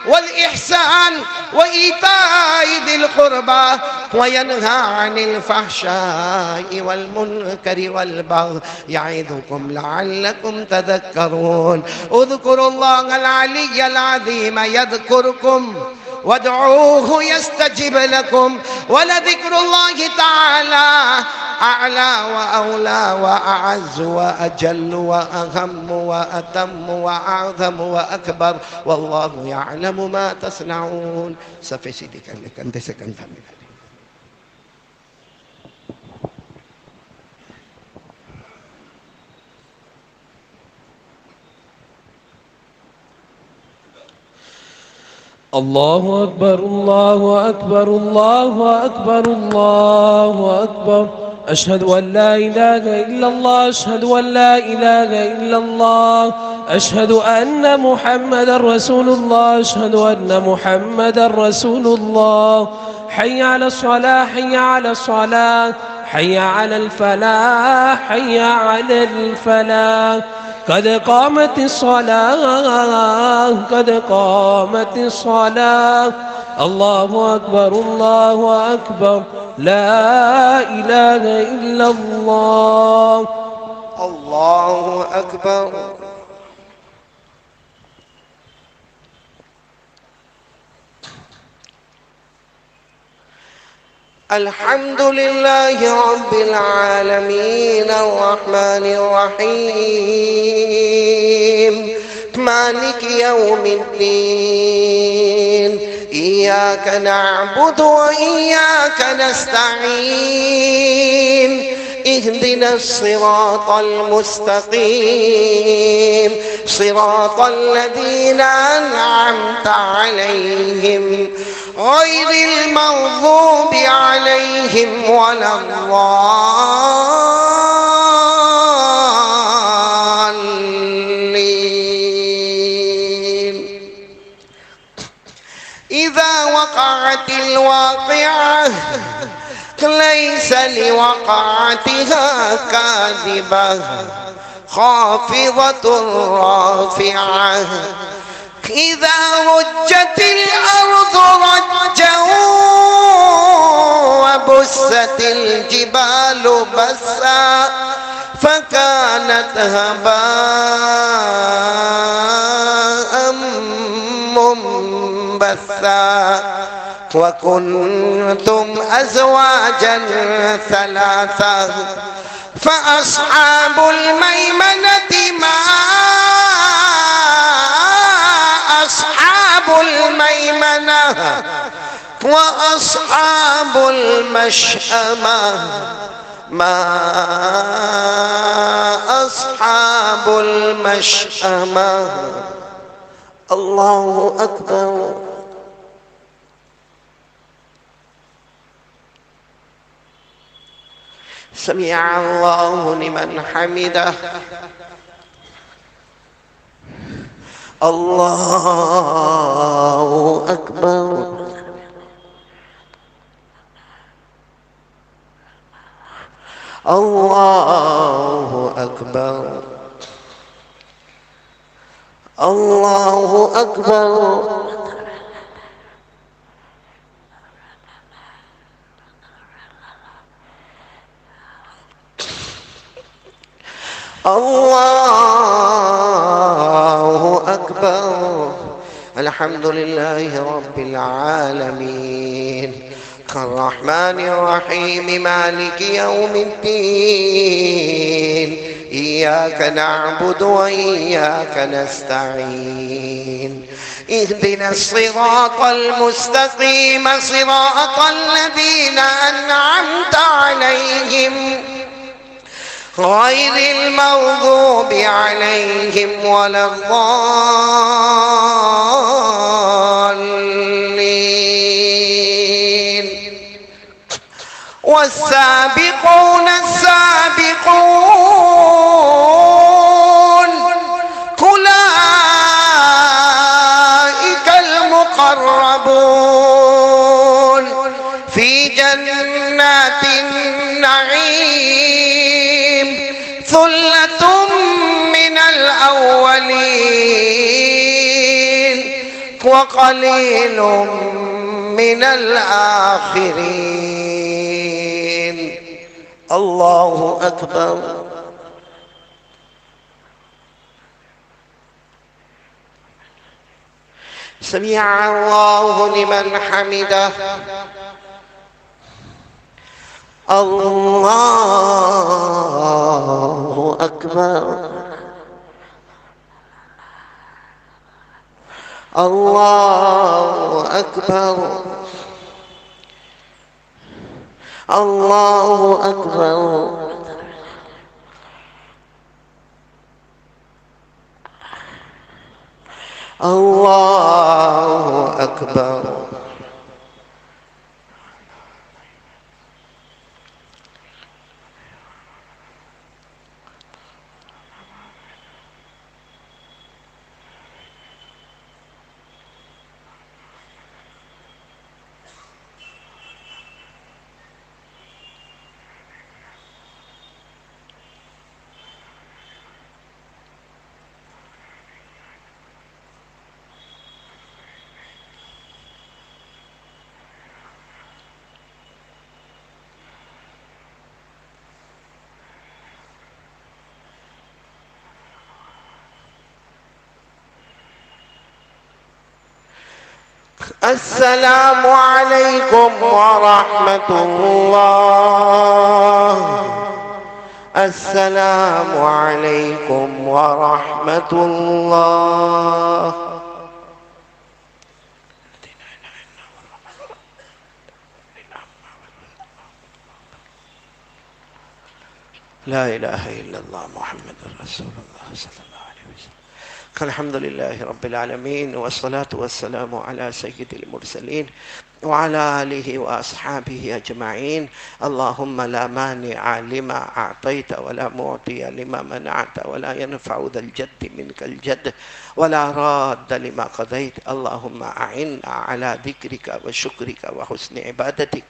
والإحسان وإيتاء ذي القربى وينهى عن الفحشاء والمنكر والبغي يعظكم لعلكم تذكرون. اذكروا الله العلي العظيم يذكركم وادعوه يستجب لكم، ولذكر الله تعالى أعلى وأولى وأعز وأجل وأهم وأتم وأعظم وأكبر، والله يعلم ما تصنعون. Sufficient kan tekan family. الله أكبر الله أكبر الله أكبر الله أكبر. أشهد أن لا إله إلا الله أشهد أن لا إله إلا الله أشهد أن محمدا رسول الله أشهد أن محمدا رسول الله. حي على الصلاة حي على الصلاة حي على الفلاح حي على الفلاح. قد قامت الصلاة قد قامت الصلاة. الله أكبر الله أكبر لا إله إلا الله. الله أكبر. الحمد لله رب العالمين الرحمن الرحيم مالك يوم الدين. إياك نعبد وإياك نستعين. اهدنا الصراط المستقيم صراط الذين أنعمت عليهم غير المغضوب عليهم ولا الضالين. إذا وقعت الواقعة ليس لوقعتها كاذبة خافضة رافعة. إذا رجت الأرض رجا وبست الجبال بسا فكانت هباء منبثا. وكنتم أزواجا ثلاثا فأصحاب الميمنة ما أصحاب الميمنة وأصحاب المشأمة ما أصحاب المشأمة. الله أكبر. سمع الله لمن حمده. الله أكبر. الله أكبر. الله أكبر. الله أكبر. الحمد لله رب العالمين الرحمن الرحيم مالك يوم الدين إياك نعبد وإياك نستعين اهدنا الصراط المستقيم صراط الذين أنعمت عليهم غير المغضوب عليهم ولا الضالين والسابقون السابقون أولئك المقربون في جنات النعيم ثلة من الأولين وقليل من الآخرين الله أكبر سمع الله لمن حمده الله أكبر الله أكبر الله أكبر الله أكبر السلام عليكم ورحمة الله السلام عليكم ورحمة الله لا إله إلا الله محمد رسول الله صلى الله عليه وسلم الحمد لله رب العالمين والصلاة والسلام على سيد المرسلين وعلى آله وأصحابه أجمعين اللهم لا مانع لما أعطيت ولا معطي لما منعت ولا ينفع ذا الجد منك الجد ولا راد لما قضيت اللهم أعنا على ذكرك وشكرك وحسن عبادتك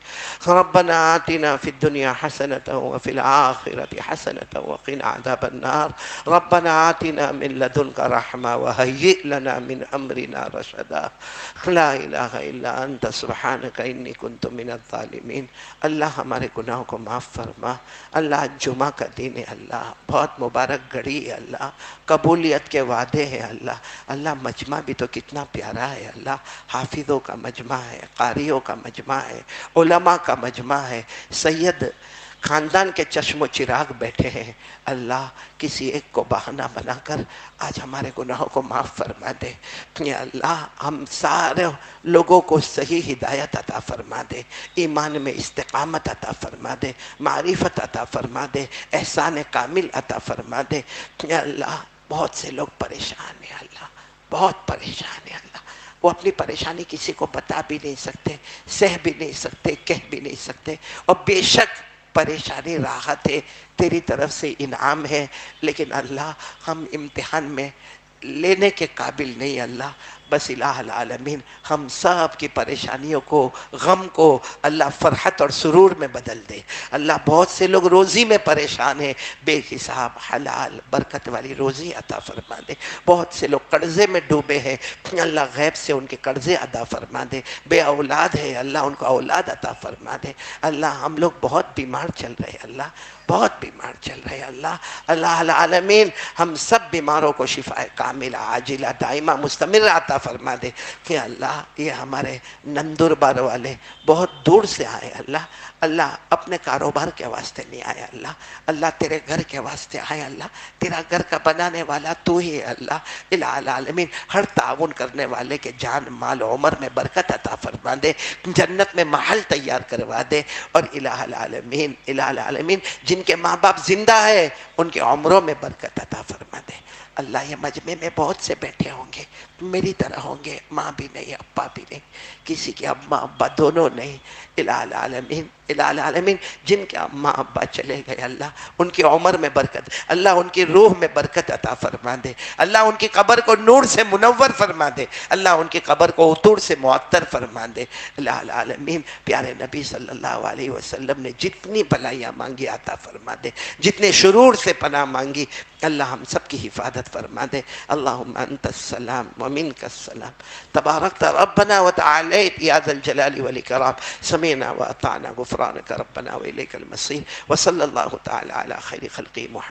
ربنا آتنا في الدنيا حسنة وفي الآخرة حسنة وقنا عذاب النار ربنا آتنا من لدنك رحمة وهيئ لنا من أمرنا رشدا لا إله إلا أنت سبحانك انی کنت من الظالمین. اللہ ہمارے گناہوں کو معاف فرما. اللہ جمعہ کا دن ہے اللہ، بہت مبارک گھڑی ہے اللہ، قبولیت کے وعدے ہیں اللہ. اللہ مجمع بھی تو کتنا پیارا ہے اللہ، حافظوں کا مجمع ہے، قاریوں کا مجمع ہے، علماء کا مجمع ہے، سید خاندان کے چشم و چراغ بیٹھے ہیں. اللہ کسی ایک کو بہانہ بنا کر آج ہمارے گناہوں کو معاف فرما دے. یا اللہ ہم سارے لوگوں کو صحیح ہدایت عطا فرما دے، ایمان میں استقامت عطا فرما دے، معرفت عطا فرما دے، احسان کامل عطا فرما دے. یا اللہ بہت سے لوگ پریشان ہیں اللہ، بہت پریشان ہیں اللہ. وہ اپنی پریشانی کسی کو بتا بھی نہیں سکتے، سہ بھی نہیں سکتے، کہہ بھی نہیں سکتے. اور بے شک پریشانی راحت ہے، تیری طرف سے انعام ہے، لیکن اللہ ہم امتحان میں لینے کے قابل نہیں اللہ. بس الہ العالمین ہم سب کی پریشانیوں کو، غم کو اللہ فرحت اور سرور میں بدل دے. اللہ بہت سے لوگ روزی میں پریشان ہیں، بے حساب حلال برکت والی روزی عطا فرما دے. بہت سے لوگ قرضے میں ڈوبے ہیں، اللہ غیب سے ان کے قرضے ادا فرما دے. بے اولاد ہے اللہ ان کو اولاد عطا فرما دے. اللہ ہم لوگ بہت بیمار چل رہے ہیں اللہ، بہت بیمار چل رہے ہیں اللہ. اللہ العالمین ہم سب بیماروں کو شفا کاملہ عاجلہ دائمہ مستمرہ عطا عطا فرما دے کہ اللہ یہ ہمارے نندربار والے بہت دور سے آئے اللہ، اللہ اپنے کاروبار کے واسطے نہیں آئے اللہ، اللہ تیرے گھر کے واسطے آئے اللہ، تیرا گھر کا بنانے والا تو ہی ہے اللہ، الہ العالمین ہر تعاون کرنے والے کے جان مال عمر میں برکت عطا فرما دے، جنت میں محل تیار کروا دے، اور الہ العالمین جن کے ماں باپ زندہ ہے ان کے عمروں میں برکت عطا فرما دے۔ اللہ یہ مجمع میں بہت سے بیٹھے ہوں گے میری طرح ہوں گے، ماں بھی نہیں ابا بھی نہیں، کسی کے اماں ابا دونوں نہیں، الہ العالمین جن کے اماں ابا چلے گئے اللہ ان کی عمر میں برکت، اللہ ان کی روح میں برکت عطا فرما دے، اللہ ان کی قبر کو نور سے منور فرما دے، اللہ ان کی قبر کو عطور سے معطر فرما دے۔ الہ العالمین پیارے نبی صلی اللہ علیہ وسلم نے جتنی بھلائیاں مانگی عطا فرما دے، جتنے شرور سے پناہ مانگی اللہ ہم سب کی حفاظت فرما دے۔ اللہم انت السلام ومنک السلام تبارکت ربنا وتعالیت یا ذا الجلال والاکرام، سمعنا واطعنا غفرانک ربنا والیک المصیر، وصلی اللہ تعالی علی خیر خلقہ محمد۔